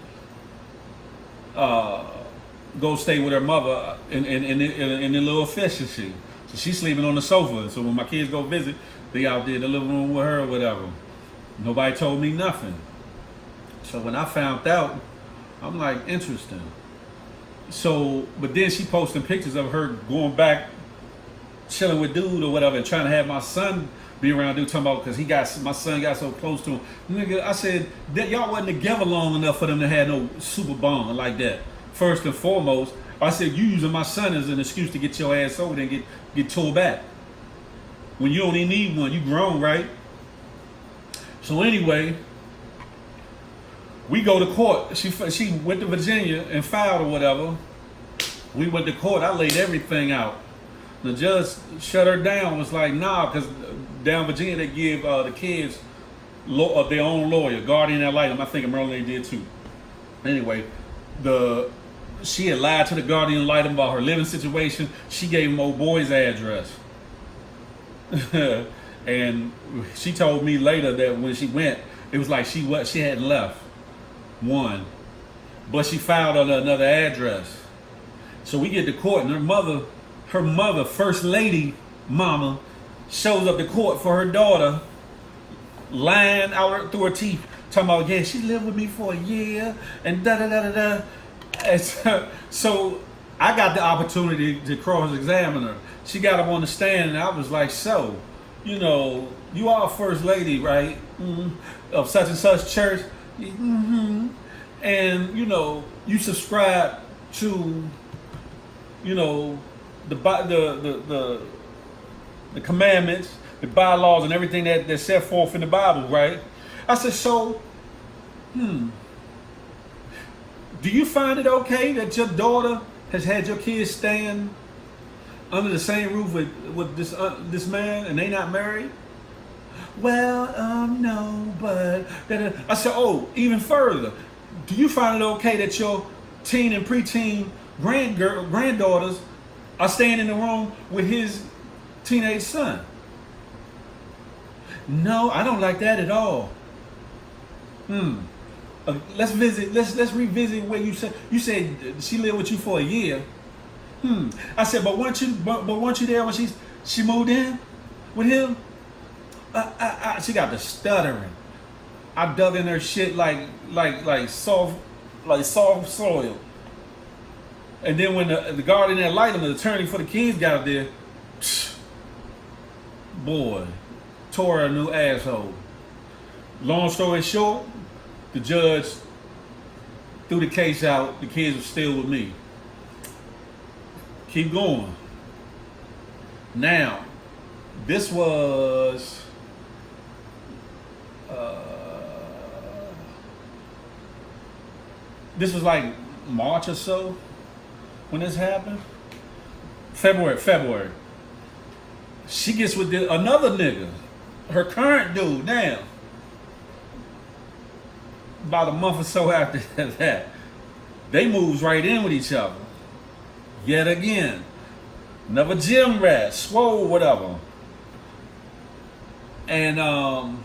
S1: Go stay with her mother in the little efficiency. So she's sleeping on the sofa. So when my kids go visit, they out there in the living room with her or whatever. Nobody told me nothing. So when I found out, I'm like, interesting. So, but then she posting pictures of her going back, chilling with dude or whatever, and trying to have my son be around dude, talking about, because my son got so close to him. Nigga, I said, that y'all wasn't together long enough for them to have no super bond like that. First and foremost, I said, you using my son as an excuse to get your ass over there and get tore back. When you only need one, you grown, right? So anyway, we go to court. She went to Virginia and filed or whatever. We went to court. I laid everything out. The judge shut her down. Was like, nah, because down in Virginia they give the kids their own lawyer, guardian ad litem. I think in Maryland they did too. Anyway, she had lied to the guardian ad litem about her living situation. She gave him old boy's address. And she told me later that when she went, it was like she hadn't left. One, but she filed under another address. So we get to court, and her mother, first lady mama, shows up to court for her daughter, lying out through her teeth, talking about, yeah, she lived with me for a year, and da-da-da-da-da. And so I got the opportunity to cross-examine her. She got up on the stand, and I was like, so, you are first lady, right? Mm-hmm. Of such and such church. Mm-hmm. And you subscribe to the commandments, the bylaws, and everything that's set forth in the Bible, right? I said, so do you find it okay that your daughter has had your kids staying under the same roof with this man and they not married? Well, no, but I said, oh, even further, do you find it okay that your teen and preteen granddaughters are staying in the room with his teenage son? No, I don't like that at all. Let's revisit where you said she lived with you for a year. I said, but weren't you there when she moved in with him? She got the stuttering. I dug in her shit like soft soil. And then when the guardian ad litem, the attorney for the kids, got there, boy, tore her a new asshole. Long story short, the judge threw the case out. The kids were still with me. Keep going. Now, this was like March or so when this happened. February. She gets with another nigga, her current dude now. About a month or so after that, they moves right in with each other. Yet again, another gym rat, swole, whatever. And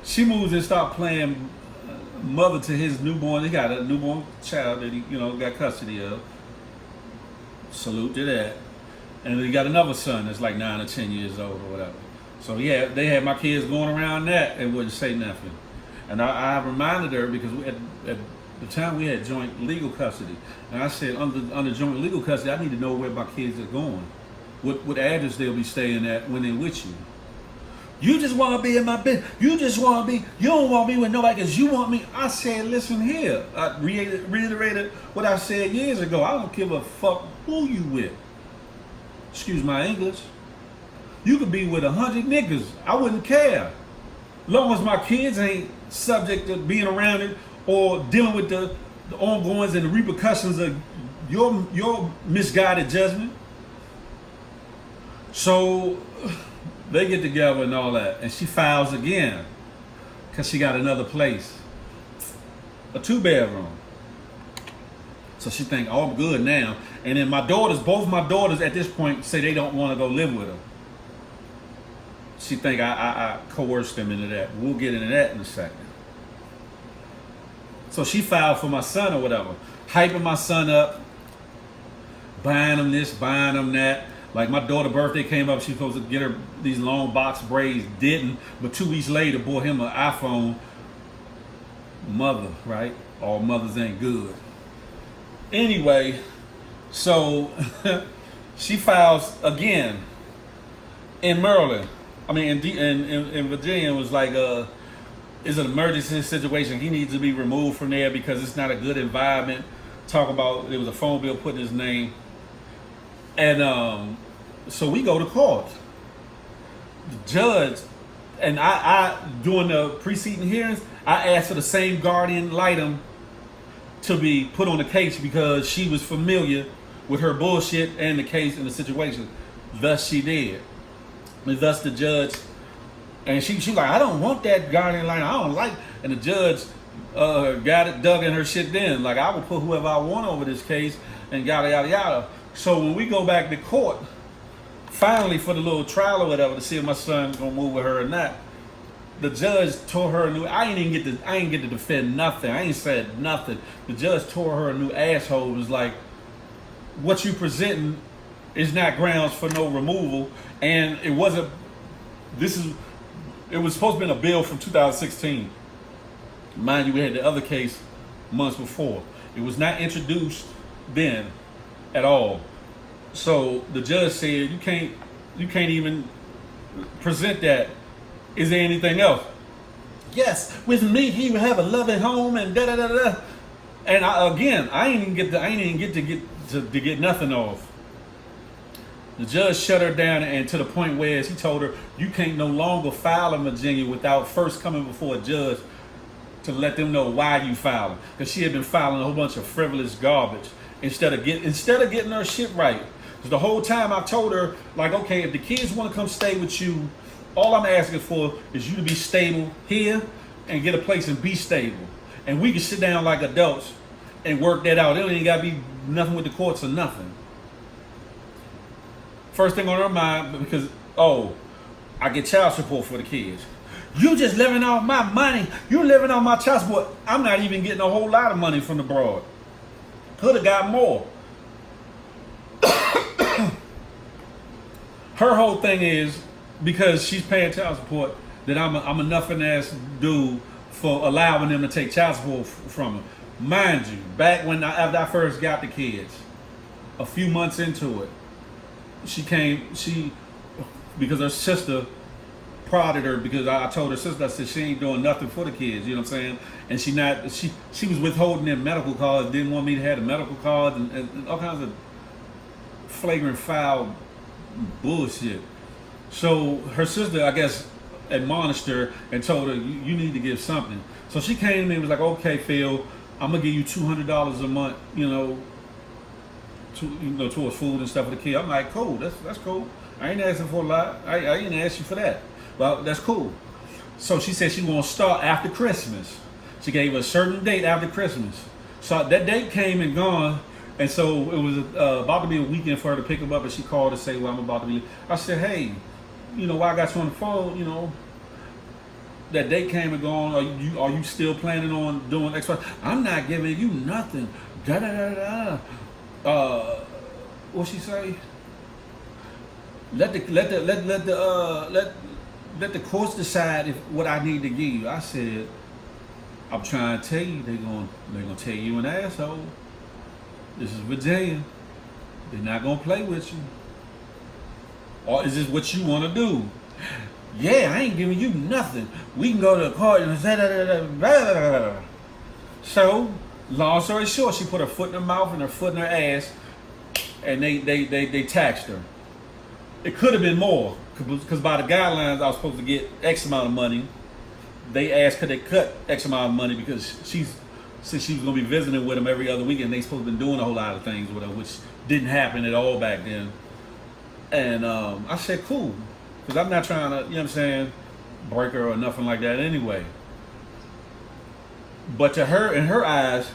S1: she moves and start playing mother to his newborn. He got a newborn child that he, got custody of. Salute to that. And then he got another son that's like 9 or 10 years old or whatever. So yeah, they had my kids going around that and wouldn't say nothing. And I reminded her because at the time we had joint legal custody. And I said, under joint legal custody, I need to know where my kids are going. What address they'll be staying at when they're with you. You just want to be in my bed. You don't want me with nobody because you want me. I said, listen here. I reiterated what I said years ago. I don't give a fuck who you with. Excuse my English. You could be with 100 niggas. I wouldn't care. Long as my kids ain't subject to being around it or dealing with the ongoings and the repercussions of your misguided judgment. So they get together and all that, and she files again because she got another place, a 2-bedroom. So she think, oh, I'm good now. And then both my daughters at this point say they don't want to go live with her. She think I coerced them into that. We'll get into that in a second. So she filed for my son or whatever, hyping my son up, buying him this, buying him that. Like my daughter's birthday came up, she was supposed to get her these long box braids, didn't, but 2 weeks later bought him an iPhone. Mother, right? All mothers ain't good. Anyway, so she files again in Maryland. I mean, in Virginia, it was like, it's an emergency situation. He needs to be removed from there because it's not a good environment. Talk about, there was a phone bill put in his name. And so we go to court. The judge, and I during the preceding hearings, I asked for the same guardian litem to be put on the case because she was familiar with her bullshit and the case and the situation. Thus she did. And thus the judge, and she like, I don't want that guardian litem. I don't like, and the judge got it, dug in her shit then. Like, I will put whoever I want over this case and yada, yada, yada. So when we go back to court, finally for the little trial or whatever to see if my son's gonna move with her or not, the judge tore her a new. I ain't get to defend nothing. I ain't said nothing. The judge tore her a new asshole. It was like, what you presenting is not grounds for no removal, and it wasn't. It was supposed to be a bill from 2016. Mind you, we had the other case months before. It was not introduced then at all. So the judge said, you can't even present that. Is there anything else? Yes, with me he would have a loving home and da da da da. And I ain't even get to get nothing off. The judge shut her down, and to the point where he told her, you can't no longer file in Virginia without first coming before a judge to let them know why you filing. Because she had been filing a whole bunch of frivolous garbage instead of getting her shit right. Because the whole time I told her, like, okay, if the kids want to come stay with you, all I'm asking for is you to be stable here and get a place and be stable. And we can sit down like adults and work that out. It ain't got to be nothing with the courts or nothing. First thing on her mind, because, I get child support for the kids. You just living off my money. You living on my child support. I'm not even getting a whole lot of money from the broad. Could have got more. Her whole thing is, because she's paying child support, that I'm a nothing ass dude for allowing them to take child support from her. Mind you, back when after I first got the kids, a few months into it, because her sister prodded her, because I told her sister, I said she ain't doing nothing for the kids, you know what I'm saying? And she was withholding their medical cards, didn't want me to have the medical cards, and all kinds of flagrant foul bullshit. So her sister, I guess, admonished her and told her, you need to give something. So she came to me and was like, okay, Phil, I'm gonna give you $200 a month, towards food and stuff for the kid. I'm like, cool, that's cool. I ain't asking for a lot. I ain't ask you for that. Well, that's cool. So she said she gonna start after Christmas. She gave a certain date after Christmas. So that date came and gone, And so it was about to be a weekend for her to pick him up, and she called to say, well, I'm about to be. I said, hey, while I got you on the phone, that date came and gone. Are you still planning on doing X? I'm not giving you nothing. Da da da da. What she say? Let the courts decide what I need to give you. I said, I'm trying to tell you, they're gonna tell you an asshole. This is Virginia. They're not gonna play with you. Or is this what you want to do? Yeah, I ain't giving you nothing. We can go to the court and say that. So, long story short, she put her foot in her mouth and her foot in her ass, and they taxed her. It could have been more, because by the guidelines, I was supposed to get X amount of money. They asked, could they cut X amount of money, because since she was going to be visiting with them every other weekend, they supposed to be doing a whole lot of things with her, which didn't happen at all back then. And I said, cool, because I'm not trying to, break her or nothing like that anyway. But to her, in her eyes,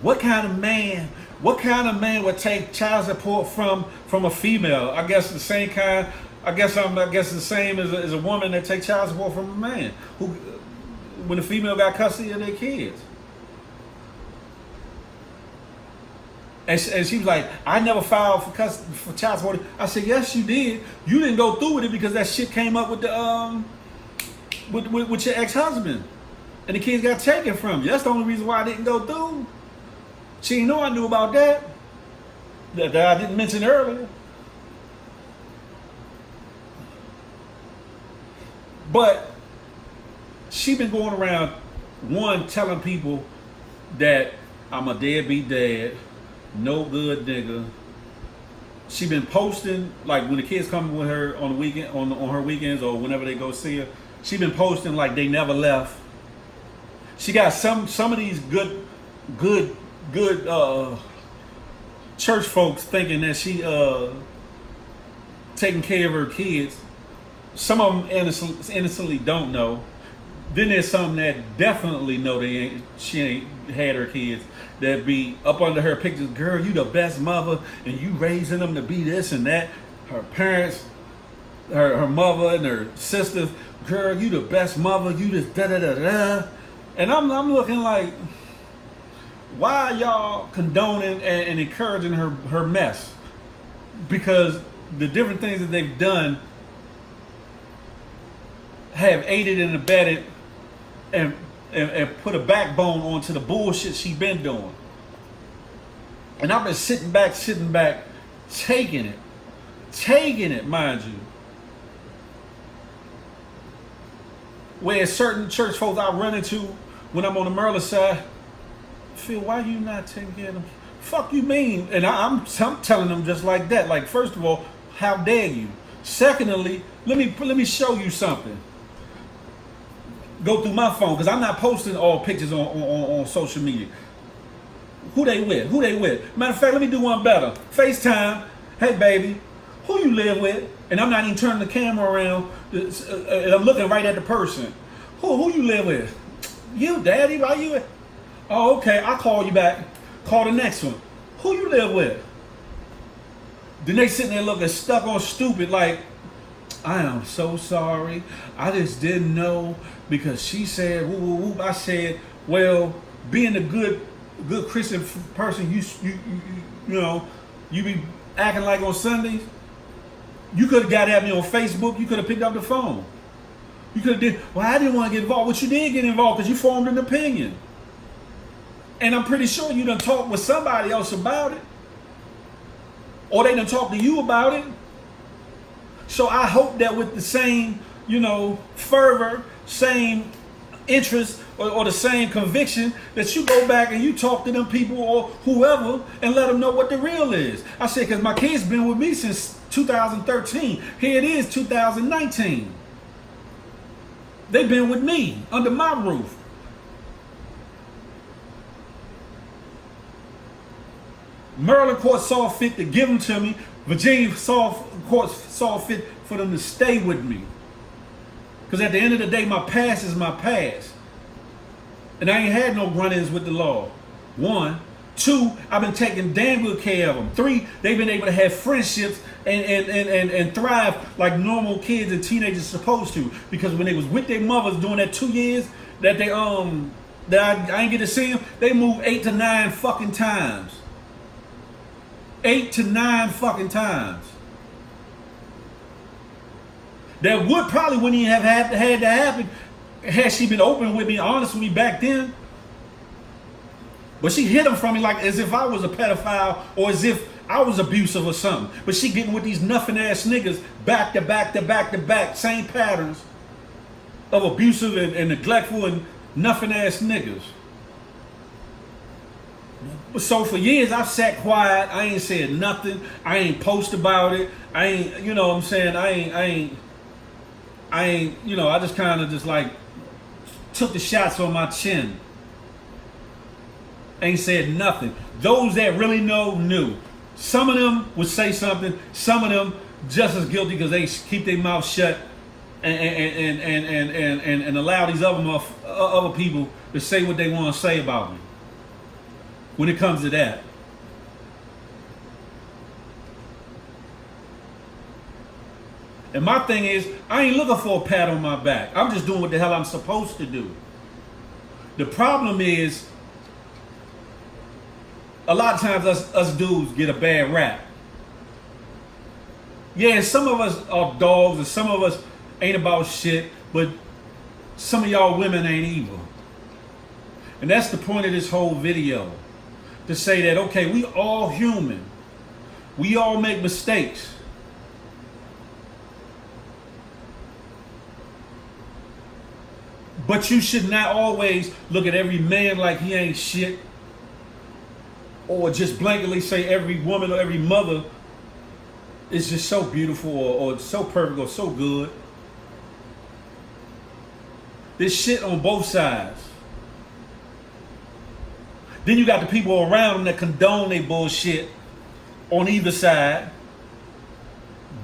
S1: what kind of man would take child support from a female? I guess the same kind. I guess the same as a woman that takes child support from a man who, when the female got custody of their kids. And she was like, I never filed for child support. I said, yes, you did. You didn't go through with it because that shit came up with the with your ex-husband, and the kids got taken from you. That's the only reason why I didn't go through. She didn't know I knew about that I didn't mention earlier. But she been going around, one, telling people that I'm a deadbeat dad, no good nigga. She been posting, like when the kids come with her on the weekend, on her weekends or whenever they go see her, she been posting like they never left. She got some of these good church folks thinking that she taking care of her kids. Some of them innocently don't know. Then there's some that definitely know she ain't had her kids, that be up under her pictures. Girl, you the best mother, and you raising them to be this and that. Her parents, her mother and her sisters. Girl, you the best mother. You just da da da da. And I'm looking like, why are y'all condoning and encouraging her mess? Because the different things that they've done have aided and abetted and put a backbone onto the bullshit she been doing. And I've been sitting back, taking it, mind you. Where certain church folks I run into when I'm on the Marital side, Phil, why you not taking care of them? Fuck you mean? And I'm telling them just like that. Like, first of all, how dare you? Secondly, let me show you something. Go through my phone, because I'm not posting all pictures on social media. Who they with? Matter of fact, let me do one better. FaceTime. Hey, baby, who you live with? And I'm not even turning the camera around. And I'm looking right at the person. Who you live with? You, daddy, why you? Oh, okay, I'll call you back. Call the next one. Who you live with? Then they sitting there looking stuck on stupid like, I am so sorry. I just didn't know because she said, whoop, whoop, whoop. I said, well, being a good Christian person, you be acting like on Sundays. You could have got at me on Facebook. You could have picked up the phone. You could have did, well, I didn't want to get involved. But you did get involved because you formed an opinion. And I'm pretty sure you done talked with somebody else about it. Or they done talked to you about it. So I hope that with the same, fervor, same interest, or the same conviction, that you go back and you talk to them people or whoever and let them know what the real is. I said, because my kids been with me since 2013. Here it is, 2019. They've been with me under my roof. Maryland court saw fit to give them to me. Virginia court saw fit for them to stay with me. Because at the end of the day, my past is my past. And I ain't had no run-ins with the law. One. 2, I've been taking damn good care of them. 3, they've been able to have friendships and thrive like normal kids and teenagers supposed to. Because when they was with their mothers during that 2 years that they that I ain't get to see them, they moved 8 to 9 fucking times. 8 to 9 fucking times. That would probably wouldn't even have had to happen had she been open with me, honest with me back then. But she hid them from me like as if I was a pedophile or as if I was abusive or something. But she getting with these nothing ass niggas back to back to back to back, same patterns of abusive and neglectful and nothing ass niggas. So for years I've sat quiet. I ain't said nothing. I ain't post about it. I ain't, you know what I'm saying? I ain't, you know, I just kind of just like took the shots on my chin. Ain't said nothing. Those that really know knew. Some of them would say something. Some of them just as guilty because they keep their mouth shut and allow these other people to say what they want to say about me. When it comes to that. And my thing is, I ain't looking for a pat on my back. I'm just doing what the hell I'm supposed to do. The problem is, a lot of times us dudes get a bad rap. Yeah, some of us are dogs and some of us ain't about shit, but some of y'all women ain't evil. And that's the point of this whole video. To say that, okay, we all human. We all make mistakes. But you should not always look at every man like he ain't shit. Or just blanketly say every woman or every mother is just so beautiful or so perfect or so good. There's shit on both sides. Then you got the people around them that condone their bullshit on either side.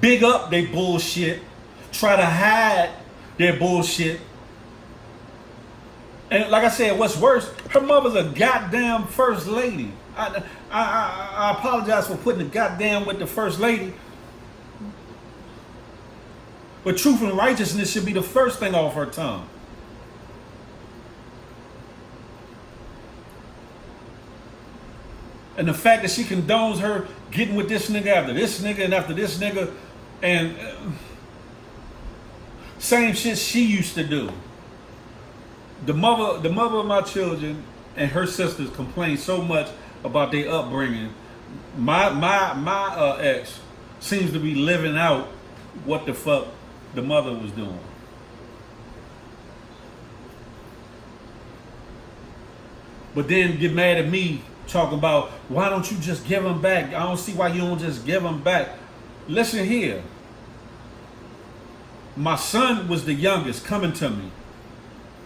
S1: Big up their bullshit. Try to hide their bullshit. And like I said, what's worse, her mother's a goddamn first lady. I apologize for putting the goddamn with the first lady. But truth and righteousness should be the first thing off her tongue. And the fact that she condones her getting with this nigga after this nigga and after this nigga and same shit she used to do. The mother of my children and her sisters complain so much about their upbringing. My ex seems to be living out what the fuck the mother was doing. But then get mad at me talking about, why don't you just give them back? I don't see why you don't just give them back. Listen here. My son was the youngest coming to me.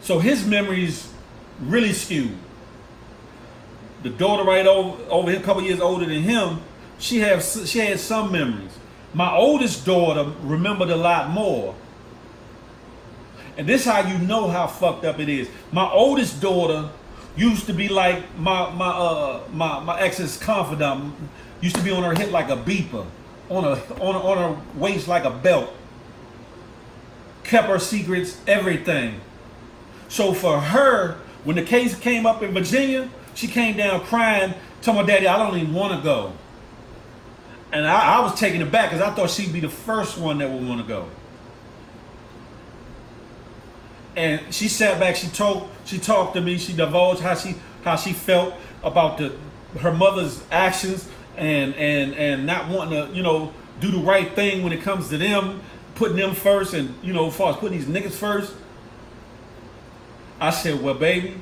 S1: So his memories really skewed. The daughter right over here, a couple years older than him, she had some memories. My oldest daughter remembered a lot more. And this is how you know how fucked up it is. My oldest daughter used to be like my ex's confidant. Used to be on her hip like a beeper, on her waist like a belt. Kept her secrets, everything. So for her, when the case came up in Virginia, she came down crying, told my daddy, I don't even want to go. And I was taken aback because I thought she'd be the first one that would want to go. And she sat back, she talked to me, she divulged how she felt about her mother's actions and not wanting to, do the right thing when it comes to them, putting them first and, as far as putting these niggas first. I said, well, baby,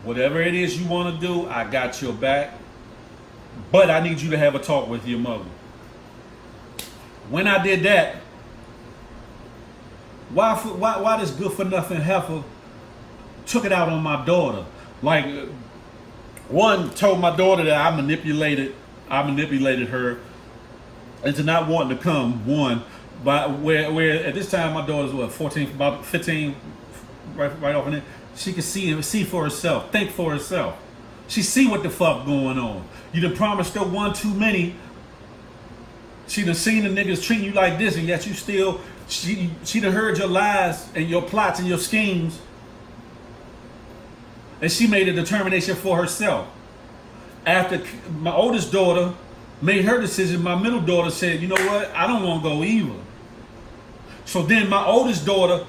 S1: whatever it is you want to do, I got your back. But I need you to have a talk with your mother. When I did that, why this good for nothing heifer took it out on my daughter? Like, one told my daughter that I manipulated her into not wanting to come. One, but where at this time my daughter's what, 14, about 15, right off in there. She could see for herself, think for herself. She see what the fuck going on. You done promised her one too many. She done seen the niggas treating you like this, and yet you still, she done heard your lies and your plots and your schemes. And she made a determination for herself. After my oldest daughter made her decision, my middle daughter said, you know what, I don't want to go either. So then my oldest daughter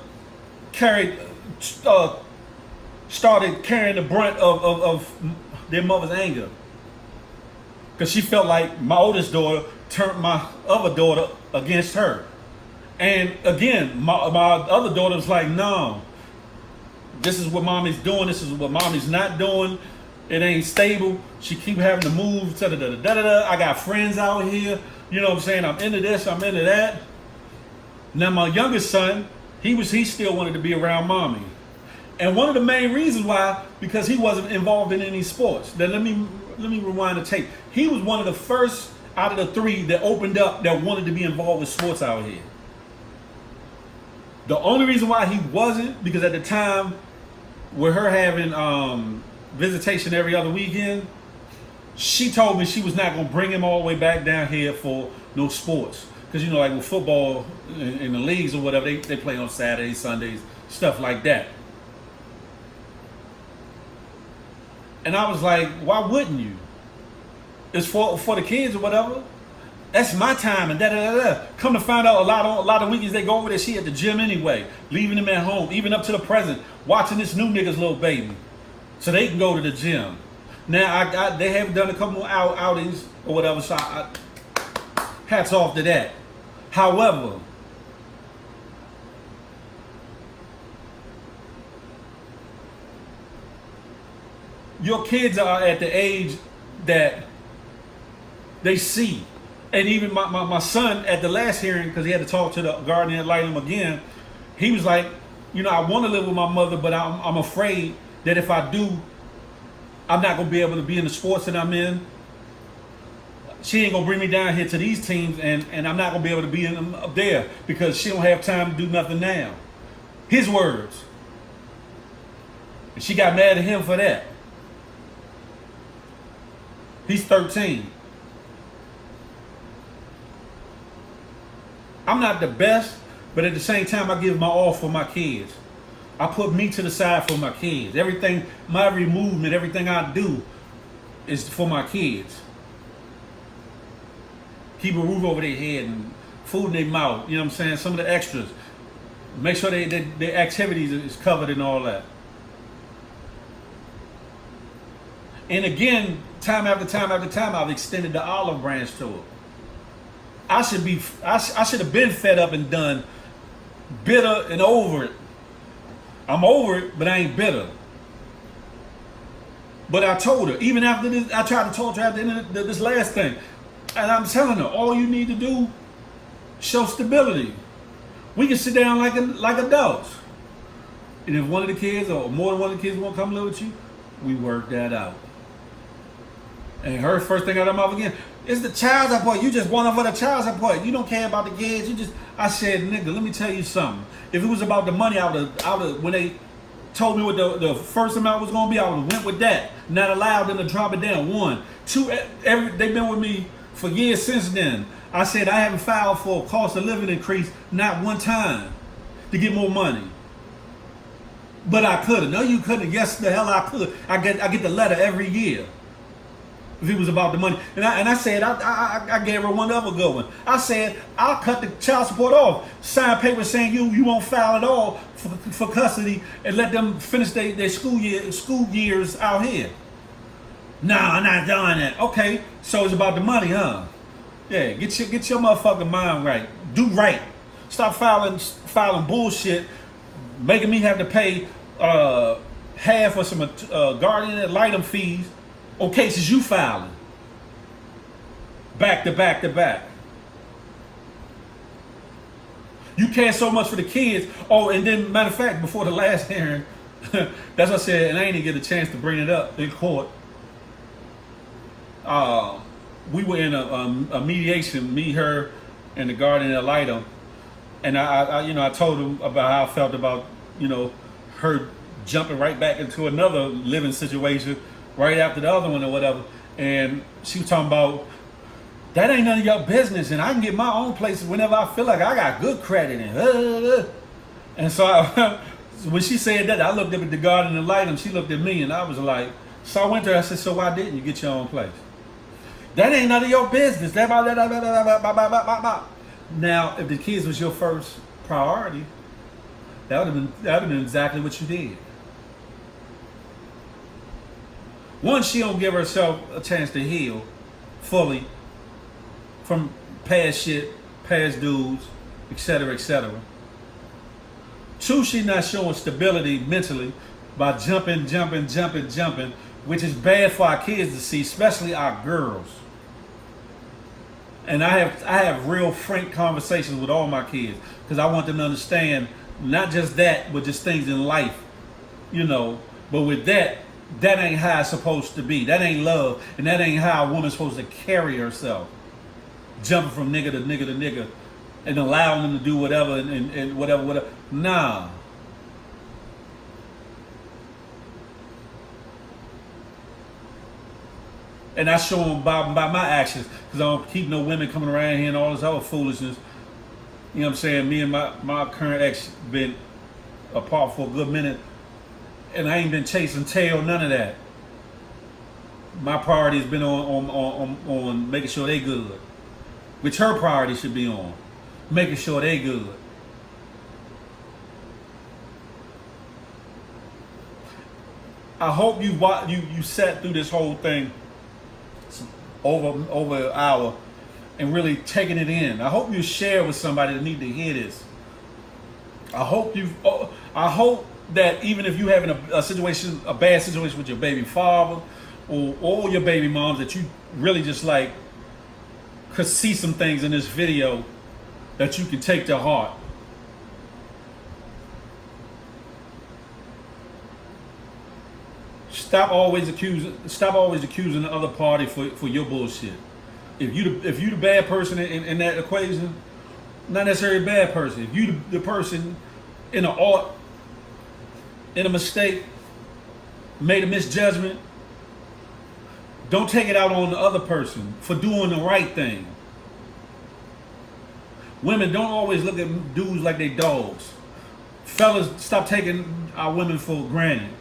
S1: started carrying the brunt of their mother's anger. Because she felt like my oldest daughter turned my other daughter against her. And again, my other daughter was like, no, this is what mommy's doing, this is what mommy's not doing. It ain't stable. She keep having to move. I got friends out here. You know what I'm saying? I'm into this, I'm into that. Now my youngest son, he still wanted to be around mommy. And one of the main reasons why, because he wasn't involved in any sports. Then let me rewind the tape. He was one of the first out of the three that opened up that wanted to be involved with sports out here. The only reason why he wasn't, because at the time, with her having visitation every other weekend, she told me she was not going to bring him all the way back down here for no sports. Because, you know, like with football in the leagues or whatever, they play on Saturdays, Sundays, stuff like that. And I was like, why wouldn't you? It's for the kids or whatever. That's my time and da-da-da-da. Come to find out, a lot of weekends they go over there, she at the gym anyway, leaving him at home, even up to the present, watching this new nigga's little baby, so they can go to the gym. Now they have done a couple outings or whatever, so hats off to that. However, your kids are at the age that they see. And even my son at the last hearing, because he had to talk to the guardian ad litem again, he was like, you know, I want to live with my mother, but I'm afraid that if I do, I'm not going to be able to be in the sports that I'm in. She ain't going to bring me down here to these teams, and I'm not going to be able to be in them up there because she don't have time to do nothing now. His words. And she got mad at him for that. He's 13. I'm not the best, but at the same time, I give my all for my kids. I put me to the side for my kids. Everything, my every movement, everything I do is for my kids. Keep a roof over their head and food in their mouth. You know what I'm saying? Some of the extras. Make sure their activities is covered and all that. And again, time after time after time, I've extended the olive branch to her. I should have been fed up and done, bitter and over it. I'm over it, but I ain't bitter. But I told her, even after this, I tried to talk to her after the end of this last thing. And I'm telling her, all you need to do, show stability. We can sit down like adults. And if one of the kids or more than one of the kids want to come live with you, we work that out. And her first thing out of her mouth again, it's the child support. You just want for the child support. You don't care about the kids. I said, nigga, let me tell you something. If it was about the money, I would have, when they told me what the first amount was going to be, I would have went with that. Not allowed them to drop it down. 1, 2, they've been with me for years since then. I said, I haven't filed for a cost of living increase, not one time, to get more money. But I could have. No, you couldn't. Yes, the hell I could. I get the letter every year. If it was about the money. And I said, I gave her one other good one. I said, I'll cut the child support off. Sign paper saying you won't file at all for custody and let them finish their school years out here. No, I'm not doing that. Okay, so it's about the money, huh? Yeah, get your motherfucking mind right. Do right. Stop filing bullshit, making me have to pay half of some guardian ad litem fees on cases you filing. Back to back to back. You care so much for the kids. Oh, and then, matter of fact, before the last hearing, that's what I said, and I didn't get a chance to bring it up in court. We were in a mediation, me, her, and the guardian ad litem, and I told him about how I felt about, her jumping right back into another living situation right after the other one or whatever. And she was talking about, that ain't none of your business, and I can get my own place whenever I feel like I got good credit. And so when she said that, I looked up at the guard in the light, and she looked at me, and I was like, so I went to her, I said, so why didn't you get your own place? That ain't none of your business. Now, if the kids was your first priority, that would have been exactly what you did. One, she don't give herself a chance to heal fully from past shit, past dudes, etc., etc. Two, she's not showing stability mentally by jumping, which is bad for our kids to see, especially our girls. And I have real frank conversations with all my kids because I want them to understand not just that, but just things in life, you know. But with that ain't how it's supposed to be. That ain't love, and that ain't how a woman's supposed to carry herself. Jumping from nigga to nigga to nigga and allowing them to do whatever and whatever. Nah. And I show them by my actions, because I don't keep no women coming around here and all this other foolishness. You know what I'm saying? Me and my current ex been apart for a good minute, and I ain't been chasing tail, none of that. My priority has been on making sure they good, which her priority should be on making sure they good. I hope you sat through this whole thing over an hour and really taking it in. I hope you share with somebody that need to hear this. I hope that even if you having a bad situation with your baby father or your baby moms, that you really just like could see some things in this video that you can take to heart. Stop always accusing the other party for your bullshit. If you the bad person in that equation, not necessarily a bad person. If you the person in a mistake, made a misjudgment, don't take it out on the other person for doing the right thing. Women, don't always look at dudes like they dogs. Fellas, stop taking our women for granted.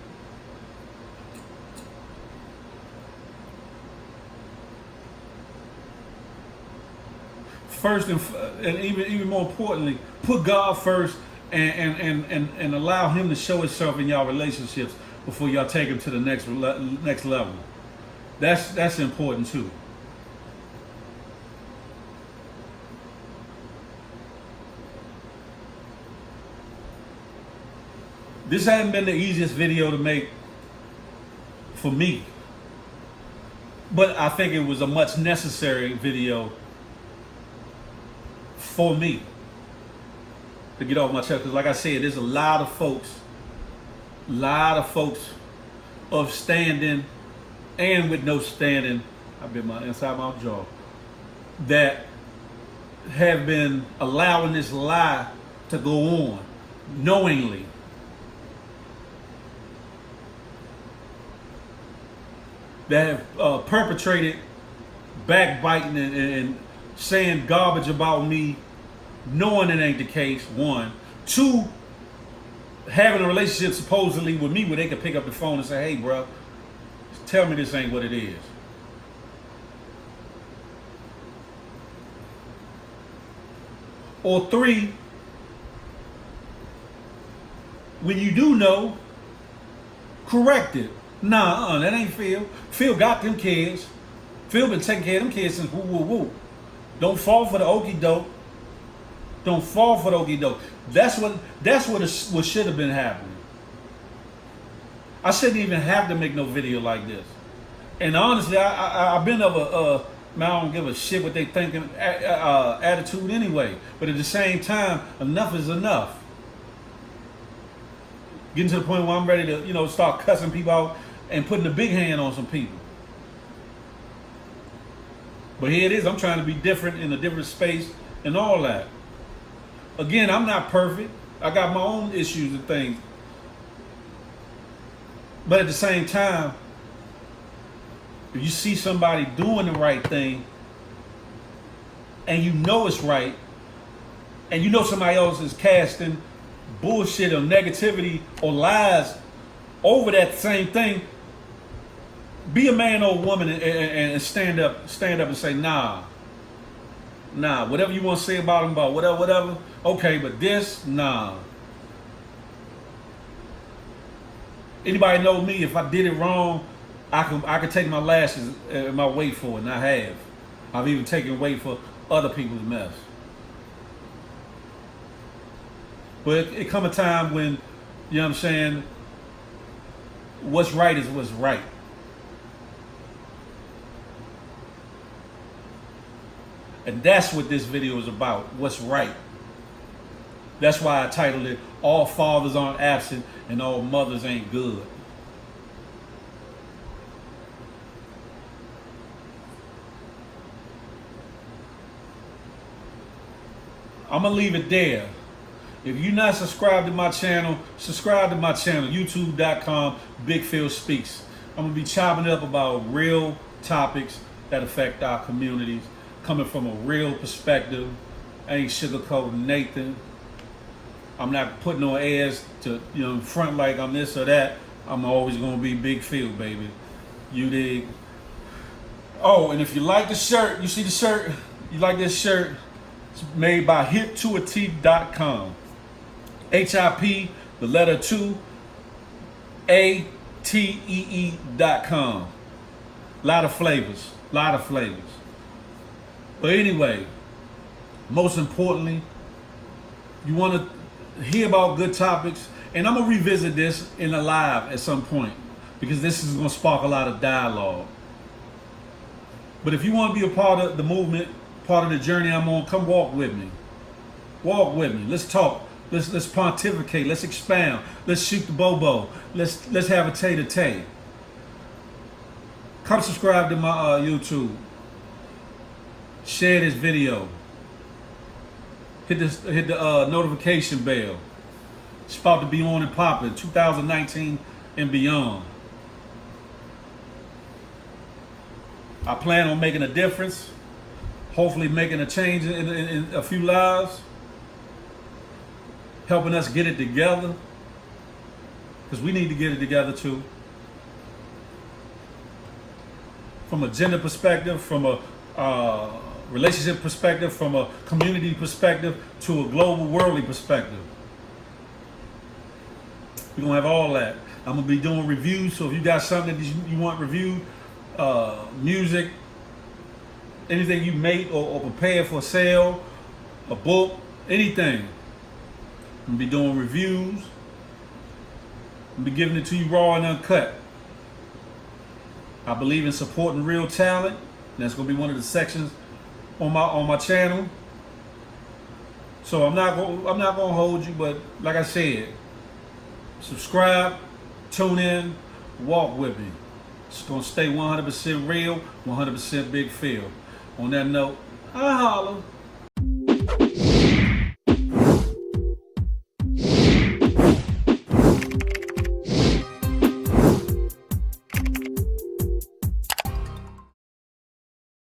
S1: First and even more importantly, put God first and allow Him to show Himself in y'all relationships before y'all take Him to the next level. That's important too. This hasn't been the easiest video to make for me, but I think it was a much necessary video for me to get off my chest. Because like I said, there's a lot of folks of standing and with no standing, I bit my inside my jaw, that have been allowing this lie to go on knowingly. That have perpetrated backbiting and saying garbage about me, knowing it ain't the case, one. Two, having a relationship supposedly with me where they could pick up the phone and say, hey, bro, tell me this ain't what it is. Or three, when you do know, correct it. Nah, that ain't Phil. Phil got them kids. Phil been taking care of them kids since woo. Don't fall for the okie doke. Don't fall for the okie doke. That's what should have been happening. I shouldn't even have to make no video like this. And honestly, I've been of a I don't give a shit what they thinking attitude anyway. But at the same time, enough is enough. Getting to the point where I'm ready to, start cussing people out and putting the big hand on some people. But here it is. I'm trying to be different in a different space and all that. Again, I'm not perfect. I got my own issues and things. But at the same time, If you see somebody doing the right thing, and you know it's right, and you know somebody else is casting bullshit or negativity or lies over that same thing, be a man or a woman and stand up and say, nah, whatever you want to say about them, about whatever, okay, but this, nah. Anybody know me? If I did it wrong, I can take my lashes and my weight for it, and I have. I've even taken weight for other people's mess. But it come a time when, you know what I'm saying, what's right is what's right. And that's what this video is about, what's right. That's why I titled it, All Fathers Aren't Absent and All Mothers Ain't Good. I'm going to leave it there. If you're not subscribed to my channel, subscribe to my channel, youtube.com, Big Phil Speaks. I'm going to be chopping it up about real topics that affect our communities, coming from a real perspective. I ain't sugarcoating Nathan. I'm not putting on airs to, front like I'm this or that. I'm always going to be Big Phil, baby. You dig? Oh, and if you like the shirt, you see the shirt? You like this shirt? It's made by hip2atee.com. HIP, the letter 2, ATEE.com. Lot of flavors. But anyway, most importantly, you want to hear about good topics, and I'm going to revisit this in a live at some point, because this is going to spark a lot of dialogue. But if you want to be a part of the movement, part of the journey I'm on, come walk with me. Let's talk. Let's pontificate. Let's expound. Let's shoot the bobo. Let's have a tay-to-tay. Come subscribe to my YouTube. Share this video. Hit the notification bell. It's about to be on and popping 2019 and beyond. I plan on making a difference. Hopefully making a change in a few lives. Helping us get it together. Because we need to get it together too. From a gender perspective, from a relationship perspective, from a community perspective, to a global worldly perspective. We're going to have all that. I'm going to be doing reviews, so if you got something that you want reviewed, music, anything you make or prepare for sale, a book, anything. I'm going to be doing reviews. I'm going to be giving it to you raw and uncut. I believe in supporting real talent. That's going to be one of the sections on my channel. So I'm not going to hold you, but like I said, subscribe, tune in, walk with me. It's going to stay 100% real, 100% Big Phil. On that note, I holla.